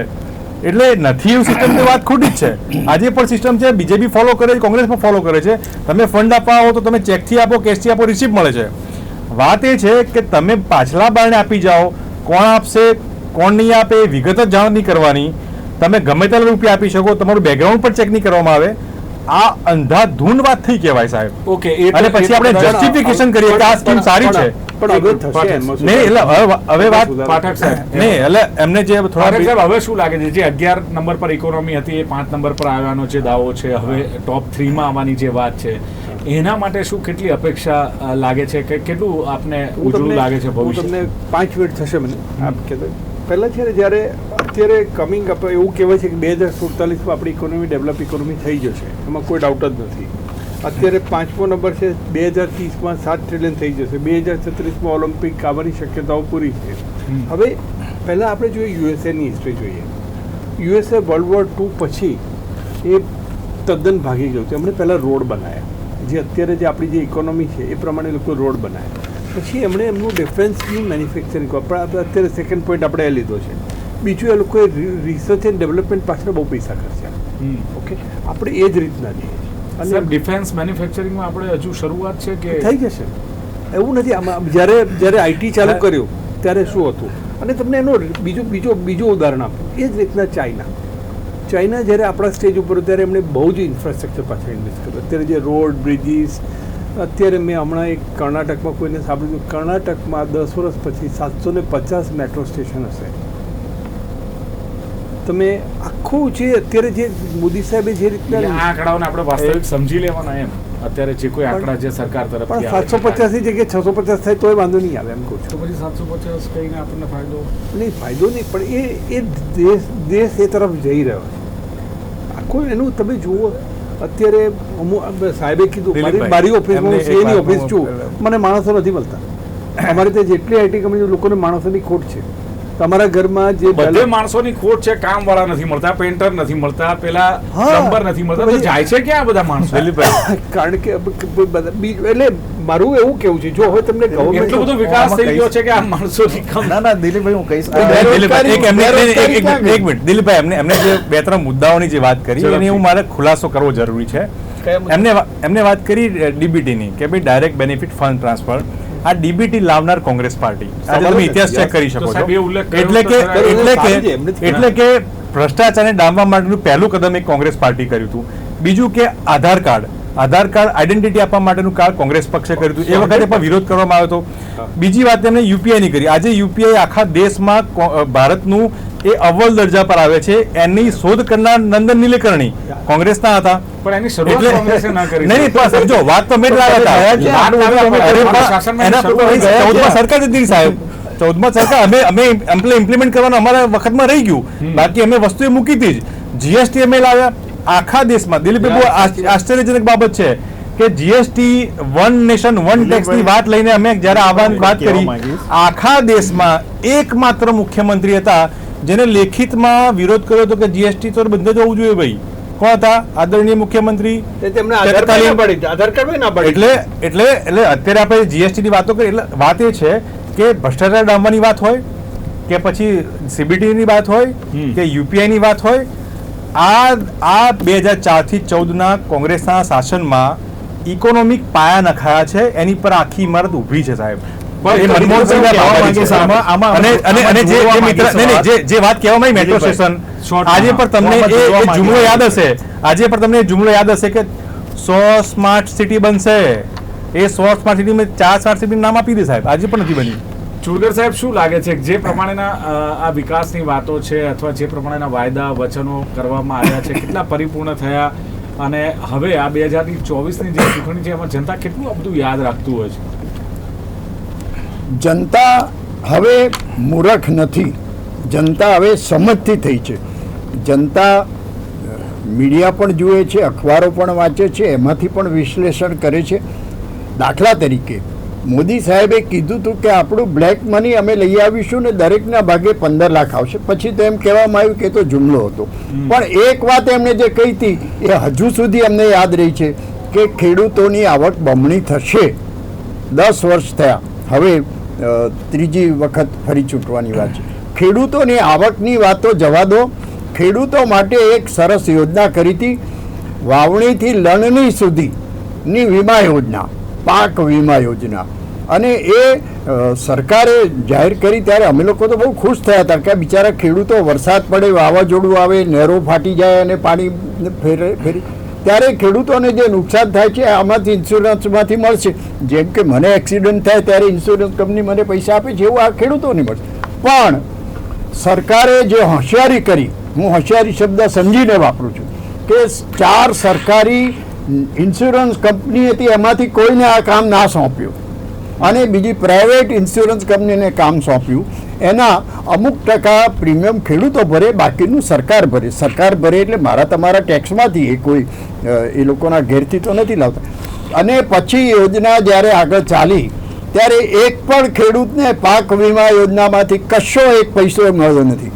એટલે નથી એવું સિસ્ટમ વાત ખોટી જ છે. આજે પણ સિસ્ટમ છે, બીજેપી ફોલો કરે છે, કોંગ્રેસ પણ ફોલો કરે છે. તમે ફંડ આપવા આવો તો તમે ચેકથી આપો, કેશથી આપો, રિસિપ્ટ મળે છે. વાત એ છે કે તમે પાછલા બારણે આપી જાઓ, કોણ આપશે કોણ નહીં આપે એ વિગત જ જાણ નહીં કરવાની. તમે ગમે તેટલા રૂપિયા આપી શકો, તમારું બેકગ્રાઉન્ડ પણ ચેક નહીં કરવામાં આવે. આ અંધાધૂંધ વાત થઈ કહેવાય સાહેબ. ઓકે, અને પછી આપણે જસ્ટિફિકેશન કરીએ કે આ સ્કીમ સારી છે. પણ હવે થશે એમાં શું? નહીં એટલે હવે વાત પાઠક સાહેબ, નહીં એટલે એમને જે પાઠક થોડા સાહેબ, હવે શું લાગે છે, જે 11 નંબર પર ઇકોનોમી હતી એ 5 નંબર પર આવવાનો જે દાવો છે, હવે ટોપ 3 માં આવવાની જે વાત છે, એના માટે શું કેટલી અપેક્ષા લાગે છે કે કેટલું આપને ઉજળું લાગે છે હું ભવિષ્ય? તમને 5 મિનિટ થશે મને આપ કહેતો. પહેલાં છે ને જ્યારે અત્યારે કમિંગ અપ એવું કહેવાય છે કે 2047માં આપણી ઇકોનોમી ડેવલપ ઇકોનોમી થઈ જશે, એમાં કોઈ ડાઉટ જ નથી. અત્યારે 5મો નંબર છે, 2030માં 7 ટ્રિલિયન થઈ જશે, 2036માં ઓલિમ્પિક આવવાની શક્યતાઓ પૂરી છે. હવે પહેલાં આપણે જોઈએ યુએસએની હિસ્ટ્રી જોઈએ. યુએસએ વર્લ્ડ વોર 2 પછી એ તદ્દન ભાગી ગયું છે. એમણે પહેલાં રોડ બનાવ્યા, જે અત્યારે જે આપણી જે ઇકોનોમી છે એ પ્રમાણે લોકો રોડ બનાવ્યા. પછી એમણે એમનું ડિફેન્સનું મેન્યુફેક્ચરિંગ પણ અત્યારે સેકન્ડ પોઈન્ટ આપણે એ લીધો છે. બીજું એ લોકોએ રિસર્ચ એન્ડ ડેવલપમેન્ટ પાછળ બહુ પૈસા ખર્ચ્યા. ઓકે, આપણે એ જ રીતના જઈએ. અને ડિફેન્સ મેન્યુફેક્ચરિંગમાં આપણે હજુ શરૂઆત છે કે થઈ જશે એવું નથી. આમાં જ્યારે આઈટી ચાલુ કર્યું ત્યારે શું હતું, અને તમને એનું બીજું ઉદાહરણ આપું. એ જ રીતના ચાઇના જ્યારે આપણા સ્ટેજ ઉપર ત્યારે એમણે બહુ જ ઇન્ફ્રાસ્ટ્રક્ચર પાછળ ઇન્વેસ્ટ કર્યું. અત્યારે જે રોડ, બ્રિજીસ, અત્યારે મેં હમણાં એક કર્ણાટકમાં કોઈને સાંભળ્યું, કર્ણાટકમાં 10 વર્ષ પછી 750 મેટ્રો સ્ટેશન હશે. તમે આખું જે અત્યારે જે મોદી સાહેબે જે રીતના આ આંકડાઓને આપણે વાસ્તવિક સમજી લેવાના એમ અત્યારે જે કોઈ આંકડા જે સરકાર તરફથી પણ 750 ની જગ્યાએ 650 થાય તોય વાંધો નહીં આવે એમ કહું છું. તો પછી 750 કહીને આપણને ફાયદો નહીં, ફાયદો નહીં, પણ એ દેશ એ તરફ જઈ રહ્યો છે. આખું એનું તમે જુઓ. અત્યારે સાહેબે કીધું મારી ઓફિસમાં હું સીએની ઓફિસ છું, મને માણસો નથી મળતા. અમારે ત્યાં જેટલી આઈટી કંપની લોકોને માણસોની ખોટ છે. તમારા ઘરમાં જે બધે માણસોની ખોટ છે, કામ વાળા નથી મળતા, પેન્ટર નથી મળતા, પેલા પ્લમ્બર નથી મળતા, તો જાય છે ક્યાં બધા માણસો? કારણ કે એટલે મારું એવું કેવું છે, જો હવે તમને એટલો બધો વિકાસ થઈ ગયો છે કે આ માણસોની કમ. ના દિલીપભાઈ હું કહીશ એક મિનિટ દિલીપભાઈ, એમને જે 2-3 મુદ્દાઓની જે વાત કરી એની હું મારે ખુલાસો કરવો જરૂરી છે. એમને વાત કરી ડીબીટીની કે ભાઈ ડાયરેક્ટ બેનિફિટ ફંડ ટ્રાન્સફર. આ ડીબીટી લાવનાર કોંગ્રેસ પાર્ટી, આજે તમે ઇતિહાસ ચેક કરી શકો છો. એટલે કે ભ્રષ્ટાચારને ડામવા માટેનું પહેલું કદમ એક કોંગ્રેસ પાર્ટી કર્યું હતું. બીજું કે આધાર કાર્ડ આઈડેન્ટિટી આપવા માટેનું કાર્ડ કોંગ્રેસ પક્ષે કર્યું હતું. એ વખતે પણ વિરોધ કરવામાં આવ્યો હતો. બીજી વાત એમને યુપીઆઈની કરી. આજે યુપીઆઈ આખા દેશમાં ભારતનું એ અવ્વલ દરજા પર આવે છે. એની શોધ કરનાર નંદન નીલેકર્ણી કોંગ્રેસના હતા. પણ એની શરૂઆત કોંગ્રેસે ન કરી. નહીં પણ સમજો, વાત તો મેં જ લાવ્યા હતા. 14માં સરકાર હતી સાહેબ, 14માં સરકાર અમે ઇમ્પ્લિમેન્ટ કરવાનું અમારા વખતમાં રહી ગયું. બાકી અમે વસ્તુ એ મૂકી હતી જ. જીએસટી અમે લાવ્યા આખા દેશમાં. દિલીપભાઈ બહુ આશ્ચર્યજનક બાબત છે કે GST one nation one tax ની વાત લઈને અમે જયારે આવવાની વાત કરી, આખા દેશમાં એકમાત્ર મુખ્યમંત્રી હતા જેને લેખિતમાં વિરોધ કર્યો હતો કે જીએસટી તો બંધ જ હોવું જોઈએ. ભાઈ કોણ હતા? આદરણીય મુખ્યમંત્રી. તેમને આધાર કાર્ડ ના પડે. એટલે અત્યારે આપણે જીએસટી ની વાતો કરી. એટલે વાત એ છે કે ભ્રષ્ટાચાર ડામવાની વાત હોય કે પછી સીબીટી ની વાત હોય કે યુપીઆઈ ની વાત હોય, આ 2004 થી 14 કોંગ્રેસના શાસનમાં ઇકોનોમિક પાયા નખાયા છે. એની પર આખી ઇમારત ઊભી છે સાહેબ. જે વાત કહેવામાં મેટ્રો સ્ટેશન, આજે પણ તમને એ જુમલો યાદ હશે કે 100 સ્માર્ટ સિટી બનશે. એ 100 સ્માર્ટ સિટીમાં 4 સ્માર્ટ સિટી નામ આપી દે સાહેબ, આજે પણ નથી બની. ચુરગર સાહેબ, શું લાગે છે જે પ્રમાણેના આ વિકાસની વાતો છે અથવા જે પ્રમાણેના વાયદા વચનો કરવામાં આવ્યા છે, કેટલા પરિપૂર્ણ થયા? અને હવે આ 2024ની જે ચૂંટણી છે એમાં જનતા કેટલું આ બધું યાદ રાખતું હોય છે? જનતા હવે મૂર્ખ નથી. જનતા હવે સમજથી થઈ છે. જનતા મીડિયા પણ જુએ છે, અખબારો પણ વાંચે છે, એમાંથી પણ વિશ્લેષણ કરે છે. દાખલા તરીકે મોદી સાહેબે કીધું હતું કે આપણું બ્લેક મની અમે લઈ આવીશું ને દરેકના ભાગે 15 લાખ આવશે. પછી તો એમ કહેવામાં આવ્યું કે તો જુમલો હતો. પણ એક વાત એમણે જે કહી હતી એ હજુ સુધી અમને યાદ રહી છે કે ખેડૂતોની આવક બમણી થશે. 10 વર્ષ થયા, હવે ત્રીજી વખત ફરી ચૂંટવાની વાત છે. ખેડૂતોની આવકની વાતો જવા દો. ખેડૂતો માટે એક સરસ યોજના કરી હતી, વાવણીથી લણણી સુધીની વીમા યોજના, પાક વીમા યોજના. અને એ સરકારે જાહેર કરી ત્યારે અમે લોકો તો બહુ ખુશ થયા હતા કે બિચારા ખેડૂતો, વરસાદ પડે, વાવાઝોડું આવે, નહેરો ફાટી જાય અને પાણી ફેરી ત્યારે ખેડૂતોને જે નુકસાન થાય છે આમાંથી ઇન્સ્યોરન્સમાંથી મળશે. જેમ કે મને એક્સિડન્ટ થાય ત્યારે ઇન્સ્યોરન્સ કંપની મને પૈસા આપે છે, એવું આ ખેડૂતોને મળશે. પણ સરકારે જે હોશિયારી કરી, હું હોશિયારી શબ્દ સમજીને વાપરું છું, કે 4 સરકારી ઇન્સ્યોરન્સ કંપની હતી, એમાંથી કોઈને આ કામ ના સોંપ્યું અને બીજી પ્રાઇવેટ ઇન્સ્યોરન્સ કંપનીને કામ સોંપ્યું. એના અમુક ટકા પ્રીમિયમ ખેડૂતો ભરે, બાકીનું સરકાર ભરે. સરકાર ભરે એટલે મારા તમારા ટેક્સમાંથી, એ કોઈ એ લોકોના ઘેરથી તો નથી લાવતા. અને પછી યોજના જ્યારે આગળ ચાલી ત્યારે એક પણ ખેડૂતને પાક વીમા યોજનામાંથી કશો એક પૈસો મળ્યો નથી.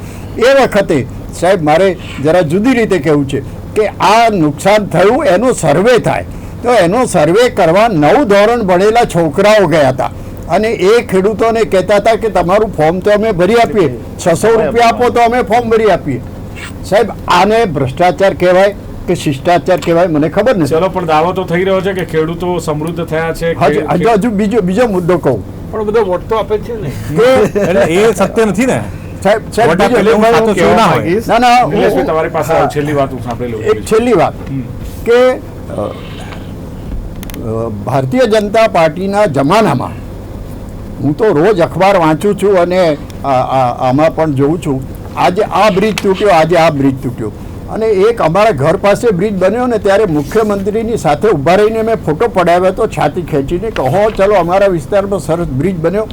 એ વખતે સાહેબ મારે જરા જુદી રીતે કહેવું છે કે આ નુકસાન થયું એનો સર્વે થાય, તો એનો સર્વે કરવા 9 ધોરણ ભણેલા છોકરાઓ ગયા હતા અને એ ખેડૂતોને કહેતા હતા કે તમારું ફોર્મ તો અમે ભરી આપીએ, 600 રૂપિયા આપો તો અમે ફોર્મ ભરી આપીએ. સાહેબ આને ભ્રષ્ટાચાર કહેવાય કે શિષ્ટાચાર કહેવાય મને ખબર નથી. ચલો, પણ દાવો તો થઈ રહ્યો છે કે ખેડૂતો સમૃદ્ધ થયા છે. હજુ બીજો મુદ્દો કહું, પણ બધો વોટ તો આપે છે ને, એટલે એ સત્ય નથી ને. સાહેબ વોટ આપેલો એવું સાચું કેવું ના હોય. ના નિલેશભાઈ, તમારી પાસે છેલ્લી વાત હું સાંભળી લઉં. એક છેલ્લી વાત કે ભારતીય જનતા પાર્ટીના જમાનામાં હું તો રોજ અખબાર વાંચું છું અને આમાં પણ જોઉં છું, આજે આ બ્રિજ તૂટ્યો, આજે આ બ્રિજ તૂટ્યો. અને એક અમારા ઘર પાસે બ્રિજ બન્યો ને ત્યારે મુખ્યમંત્રીની સાથે ઊભા રહીને મેં ફોટો પડાવ્યો હતો, છાતી ખેંચીને કે હો ચલો અમારા વિસ્તારમાં સરસ બ્રિજ બન્યો.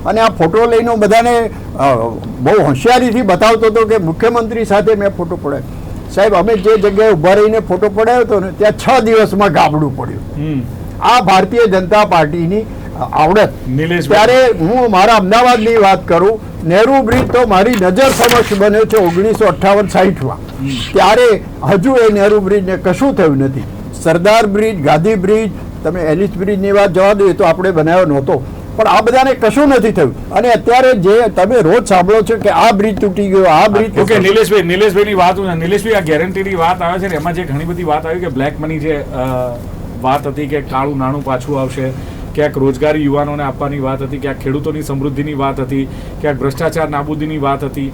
અને આ ફોટો લઈને બધાને બહુ હોશિયારીથી બતાવતો હતો કે મુખ્યમંત્રી સાથે મેં ફોટો પડાવ્યો. સાહેબ અમે જે જગ્યાએ ઊભા રહીને ફોટો પડાવ્યો હતો ને ત્યાં 6 દિવસમાં ગાબડું પડ્યું. આ ભારતીય જનતા પાર્ટીની આવડત. ત્યારે હું મારા અમદાવાદની વાત કરું, નહેરુ બ્રિજ તો મારી નજર સમક્ષ બન્યો છે 1958-60માં. ત્યારે હજુ એ નહેરુ બ્રિજને કશું થયું નથી. સરદાર બ્રિજ, ગાંધી બ્રિજ, તમે એલિસ બ્રિજની વાત જવા દો, એ તો આપણે બનાવ્યો નહોતો, પણ આ બધાને કશું નથી થયું. અને અત્યારે જે તમે રોજ સાંભળો છો કે આ બ્રિજ તૂટી ગયો, આ બ્રિજ. ઓકે નિલેશભાઈની વાત, નિલેશભાઈ આ ગેરંટીની વાત આવે છે ને એમાં જે ઘણી બધી વાત આવી કે બ્લેક મની જે વાત હતી કે કાળું નાણું પાછું આવશે, ક્યાંક રોજગારી યુવાનોને આપવાની વાત હતી, ક્યાંક ખેડૂતોની સમૃદ્ધિની વાત હતી, ક્યાંક ભ્રષ્ટાચાર નાબૂદીની વાત હતી.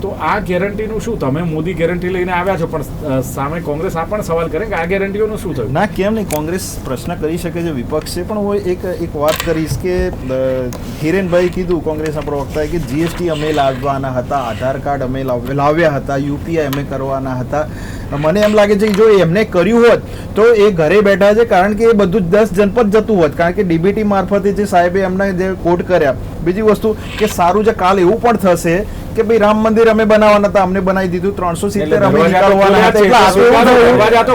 તો આ ગેરંટીનું શું? તમે મોદી ગેરંટી લઈને આવ્યા છો, પણ સામે કોંગ્રેસ આ પણ સવાલ કરે કે આ ગેરંટીઓનું શું થયું? ના, કેમ નહીં, કોંગ્રેસ પ્રશ્ન કરી શકે છે, વિપક્ષ છે. પણ હું એક વાત કરીશ કે હિરેનભાઈ કીધું, કોંગ્રેસના પ્રવક્તાએ, કે જીએસટી અમે લાવવાના હતા, આધાર કાર્ડ અમે લાવ્યા હતા, યુપીઆઈ અમે કરવાના હતા. મને એમ લાગે છે કે જો એમને કર્યું હોત તો એ ઘરે બેઠા છે, કારણ કે એ બધું 10 જનપદ જતું હોત, કારણ કે ડીબીટી મારફતે જે સાહેબે એમને જે કોડ કર્યા. બીજી વસ્તુ કે સારું છે, કાલ એવું પણ થશે કે ભાઈ રામ મંદિર અમે બનાવવાના હતા, અમને બનાવી દીધું, 370 અમે નીકાળવાના હતા,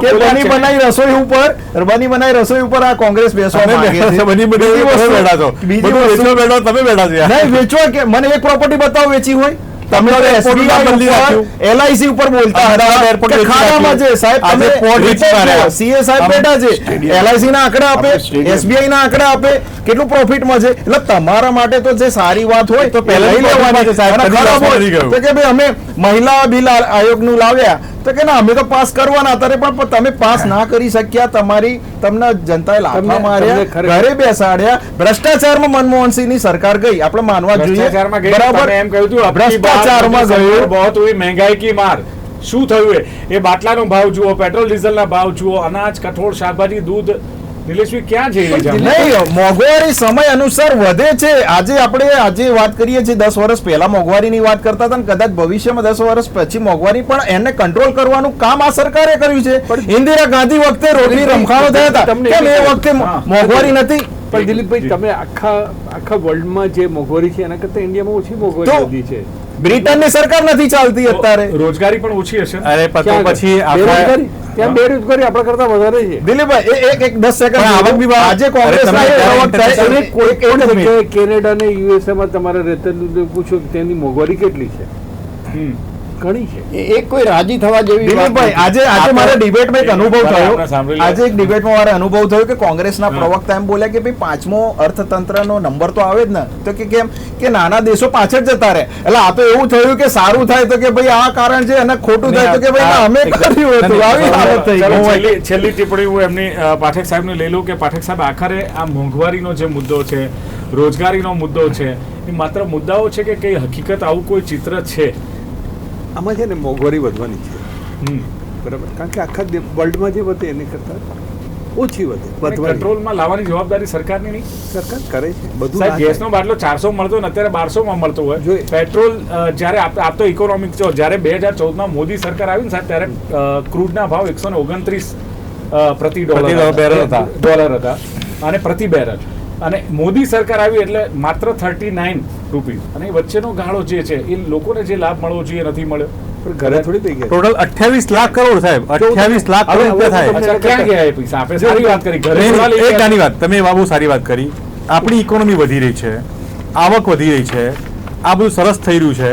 કે બની બનાવી રસોઈ ઉપર આ કોંગ્રેસ બેસવા માંગે છે. વેચવા કે મને એક પ્રોપર્ટી બતાવો વેચી હોય. તમે LIC ઉપર બોલતા હતા, ખાડામાં છે સાહેબ, તમે સીએ સાહેબ બેઠા છે, LIC ના આંકડા આપે, SBI ના આંકડા આપે, કેટલું પ્રોફિટમાં છે. એટલે તમારા માટે તો જે સારી વાત હોય તો પહેલા લઈ લેવાની છે સાહેબ. તો કે ભાઈ અમે મહિલા બિલ આયોગનું લાવ્યા, તો કે ના અમે તો પાસ કરવાના હતા, પણ તમે પાસ ના કરી શક્યા, તમને જનતાએ લાફા માર્યા, ઘરે બેસાડ્યા. ભ્રષ્ટાચારમાં મનમોહનસિંહની સરકાર ગઈ, આપણે માનવા જોઈએ, બરાબર. એમ કહ્યું હતું ભ્રષ્ટાચારમાં ગયું, बहुत हुई महंगाई की मार. શું થયું? એ બાટલાનો ભાવ જુઓ, પેટ્રોલ ડીઝલના ભાવ જુઓ, અનાજ, કઠોળ, શાકભાજી, દૂધ. નિલેશભાઈ ક્યાં જઈ રહી છે? નહીં, મોંઘવારી સમય અનુસાર વધે છે. આજે વાત કરીએ છીએ 10 વર્ષ પહેલા મોંઘવારીની વાત કરતા હતા, કદાચ ભવિષ્યમાં 10 વર્ષ પછી મોંઘવારી પણ એને કંટ્રોલ કરવાનું કામ આ સરકારે કર્યું છે. ઇન્દિરા ગાંધી વખતે રોડની રમખાણો થયા હતા, કેમ એ વખતે મોંઘવારી નથી? પણ દિલીપભાઈ, તમે આખા વર્લ્ડમાં જે મોંઘવારી છે એના કરતા ઇન્ડિયામાં ઓછી મોંઘવારી વધી છે. બ્રિટનની સરકાર નથી ચાલતી અત્યારે. રોજગારી પણ ઓછી હશે ને? અરે પણ તો પછી બેરોજગારી ત્યાં બેરોજગારી આપણા કરતા વધારે છે. દિલીપભાઈ એક 10 સેકન્ડ પણ આવક બી આજે કોંગ્રેસના અરે તમે પ્રવક્તાએ તમે કોઈ એક મિનિટ. જગ્યાએ કેનેડા ને યુએસએ માં તમારે રહેતા પૂછો કે તેની મોંઘવારી કેટલી છે? હમ. ઘણી છે. એ કોઈ રાજી થવા જેવી વાત દિલીપભાઈ નથી. આજે મારે ડિબેટમાં એક અનુભવ આપણે થયો. સાંભળી લઈએ. આજે એક ડિબેટમાં મારે અનુભવ થયો કે કોંગ્રેસના પ્રવક્તા એમ બોલ્યા કે ભાઈ 5મો અર્થતંત્રનો નંબર તો આવે જ ને, તો કે કેમ કે નાના દેશો પાછળ જતા રહે. એટલે આ તો એવું થયું કે સારું થાય તો કે ભાઈ આ કારણ છે અને ખોટું થાય તો કે ભાઈ ના, અમે કર્યું હતું. આવી હાલત થઈ ચાલો, ગઈ. છેલ્લી ટિપ્પણી હું એમની પાઠક સાહેબને લઈ લઉં કે પાઠક સાહેબ, આખરે આ મોંઘવારીનો જે મુદ્દો છે, રોજગારીનો મુદ્દો છે, એ માત્ર મુદ્દાઓ છે કે કઈ હકીકત આવું કોઈ ચિત્ર છે? આમાં છે ને મોંઘવારી વધવાની છે, હમ. બરાબર, કારણ કે આખા વર્લ્ડમાં જે વધે એની કરતાં ઓછી વધે. વધવાની કંટ્રોલમાં લાવવાની જવાબદારી સરકારની નહીં? સરકાર કરે છે બધું. સાહેબ, ના ગેસનો બાટલો 400 મળતો ને અત્યારે 1200 મળતો હોય. જોઈએ. પેટ્રોલ જ્યારે આપ તો ઇકોનોમિક છો, જ્યારે 2014માં મોદી સરકાર આવી ને સાહેબ, ત્યારે ક્રૂડના ભાવ 129 પ્રતિ બેરલ હતા. ડોલર હતા અને પ્રતિ બેરલ. અને મોદી સરકાર આવી એટલે માત્ર 39 રૂપીસ. અને એ વચ્ચેનો ગાળો જે છે એ લોકોને જે લાભ મળવો જોઈએ નથી મળ્યો. પણ ઘરે થોડી થઈ ગયા. ટોટલ 28 લાખ કરોડ સાહેબ, 28 લાખ કરોડ રૂપિયા થાય. અચ્છા, ક્યાં ગયા એ પૈસા? આપણે સારી વાત કરી, ઘરે નહીં, થોડા લઈ એક ગયા. નાની વાત, તમે બહુ સારી વાત કરી. આપણી ઇકોનોમી વધી રહી છે, આવક વધી રહી છે, આ બધું સરસ થઈ રહ્યું છે,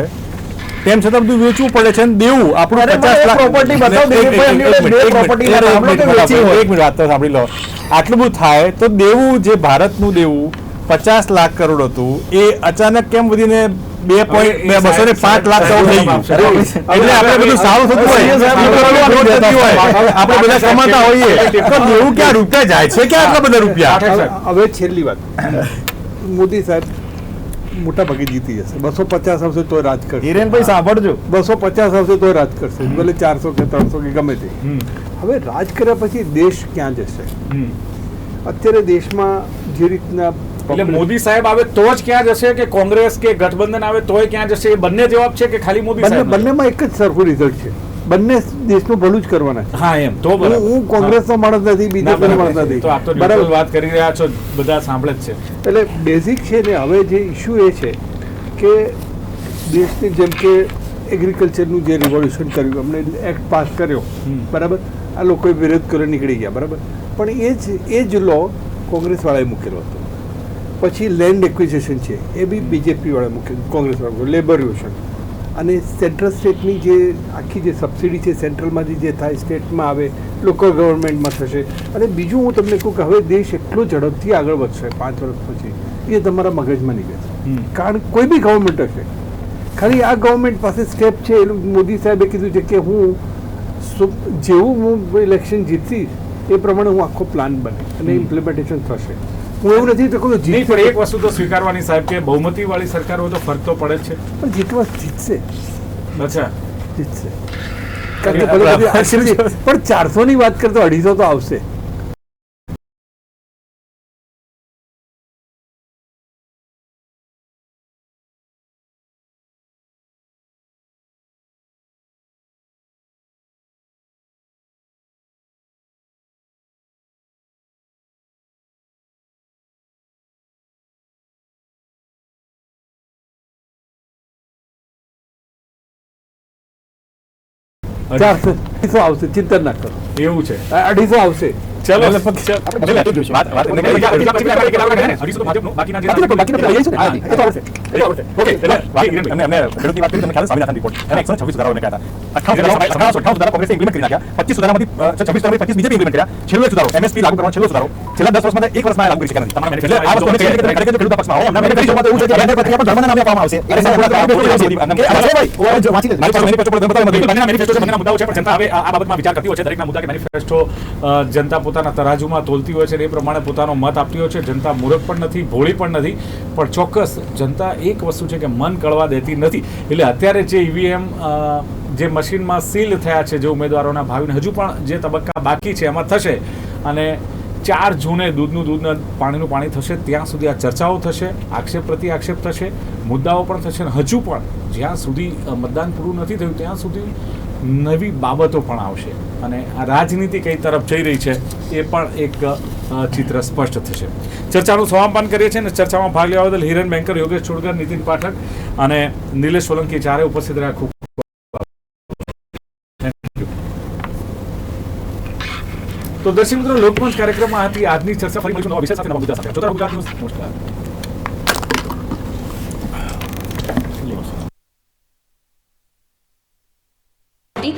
તેમ છતાં બધું વેચવું પડે છે અને દેવું આપણું અરે 50 લાખ property બતાવો, દિલીપભાઈ, એમની જોડે બે property ના નામ લો કે વેચી હોય. એક મિનિટ વાત તો સાંભળી લો. આટલું બધું થાય તો દેવું, જે ભારતનું દેવું 50 લાખ કરોડ હતું, એ અચાનક કેમ વધીને 2.205 લાખ કરોડ થઈ ગયું? એટલે આપણે બધું સારું થતું હોય, ઇકોનોમી થતી હોય, આપણે બધા કમાતા હોઈએ, તો દેવું ક્યાં રૂપિયા જાય છે, ક્યાં આટલા બધા રૂપિયા? હવે છેલ્લી વાત, મોદી સાહેબ મોટા ભાગે જીતી જશે. 250 આવશે તો રાજ કરશે. હિરેનભાઈ સાંભળજો, 250 આવશે તો રાજ કરશે, ભલે 400 કે 300 કે ગમે તે. હમ. હવે રાજ કર્યા પછી દેશ ક્યાં જશે? હમ. અત્યારે દેશમાં જે રીતના એટલે મોદી સાહેબ આવે તો જ ક્યાં જશે, કે કોંગ્રેસ કે ગઠબંધન આવે તોય ક્યાં જશે? એ બંને જવાબ છે કે ખાલી મોદી સાહેબ? બંનેમાં એક જ સરખું રિઝલ્ટ છે. બંને દેશનું ભલું જ કરવાના છે. હા, એમ તો બરાબર. હું કોંગ્રેસનો માણસ નથી, ના, બીજેપીનો માણસ બરાબર છે. તો આપ તો નથી, neutral બરાબર. વાત કરી રહ્યા છો, બધા સાંભળે જ છે. એટલે બેઝિક છે ને. હવે જે ઇશ્યુ એ છે કે દેશની જેમ કે એગ્રીકલ્ચરનું જે રિવોલ્યુશન કર્યું, અમને એક્ટ પાસ કર્યો, બરાબર, આ લોકોએ વિરોધ કર્યો, નીકળી ગયા, બરાબર, પણ એ જ લો કોંગ્રેસવાળાએ મૂકેલો હતો. પછી લેન્ડ એક્વિઝિશન છે, એ બી બીજેપીવાળાએ મૂકેલું, કોંગ્રેસવાળા, લેબર રિવોલ્યુશન. અને સેન્ટ્રલ સ્ટેટની જે આખી જે સબસિડી છે સેન્ટ્રલમાંથી જે થાય સ્ટેટમાં આવે, લોકલ ગવર્મેન્ટમાં થશે. અને બીજું હું તમને કહું કે હવે દેશ એટલો ઝડપથી આગળ વધશે 5 વર્ષ પછી, એ તમારા મગજમાં નહીં બેસે. કારણ કોઈ બી ગવર્મેન્ટ હશે, ખાલી આ ગવર્મેન્ટ પાસે સ્ટેપ છે. મોદી સાહેબે કીધું છે કે હું જેવું હું ઇલેક્શન જીતીશ એ પ્રમાણે હું આખો પ્લાન બને અને ઇમ્પ્લિમેન્ટેશન થશે. હું એવું નથી તો કહું નહીં, પણ એક વસ્તુ તો સ્વીકારવાની સાહેબ કે બહુમતી વાળી સરકાર હોય તો ફરક તો પડે જ છે. પણ જીતવા જીતશે, અચ્છા, જીતશે. કારણ કે ભલે બધી આશીર્વાદ છે, પણ 400 ની વાત કરતો 250 તો આવશે. આવશે, ચિંતા ના કરો, એવું છે. 250 આવશે. ચલો, જનતા પોતાના તરાજુમાં તોલતી હોય છે, એ પ્રમાણે પોતાનો મત આપતી હોય છે. જનતા મૂર્ખ પણ નથી, ભોળી પણ નથી, પણ ચોક્કસ જનતા એક વસ્તુ છે કે મન કળવા દેતી નથી. એટલે અત્યારે જે ઈવીએમ જે મશીનમાં સીલ થયા છે, જે ઉમેદવારોના ભાવિને હજુ પણ જે તબક્કા બાકી છે એમાં થશે, અને 4 જૂને દૂધનું દૂધ ને પાણીનું પાણી થશે, ત્યાં સુધી આ ચર્ચાઓ થશે, આક્ષેપ પ્રતિ આક્ષેપ થશે, મુદ્દાઓ પણ થશે. હજુ પણ જ્યાં સુધી મતદાન પૂરું નથી થયું ત્યાં સુધી નવી બાબતો પણ આવશે. અને આ રાજનીતિ કઈ તરફ જઈ રહી છે એ પણ એક ચિત્ર સ્પષ્ટ થશે. ચર્ચાનું સમાપન કરીએ છીએ અને ચર્ચામાં ભાગ લેવા બદલ હિરેન બેંકર, યોગેશ ચોડકર, નીતિન પાઠક અને નિલેશ સોલંકી ચારે ઉપસ્થિત રહ્યા. ખૂબ તો દર્શક મિત્રો, લોકમંચ કાર્યક્રમમાં હતી આજની ચર્ચા. ફરી મળીશું નવા વિષય સાથે, નવા મુદ્દા સાથે. જોતા રહો ગુજરાત ન્યૂઝ. નમસ્કાર. એક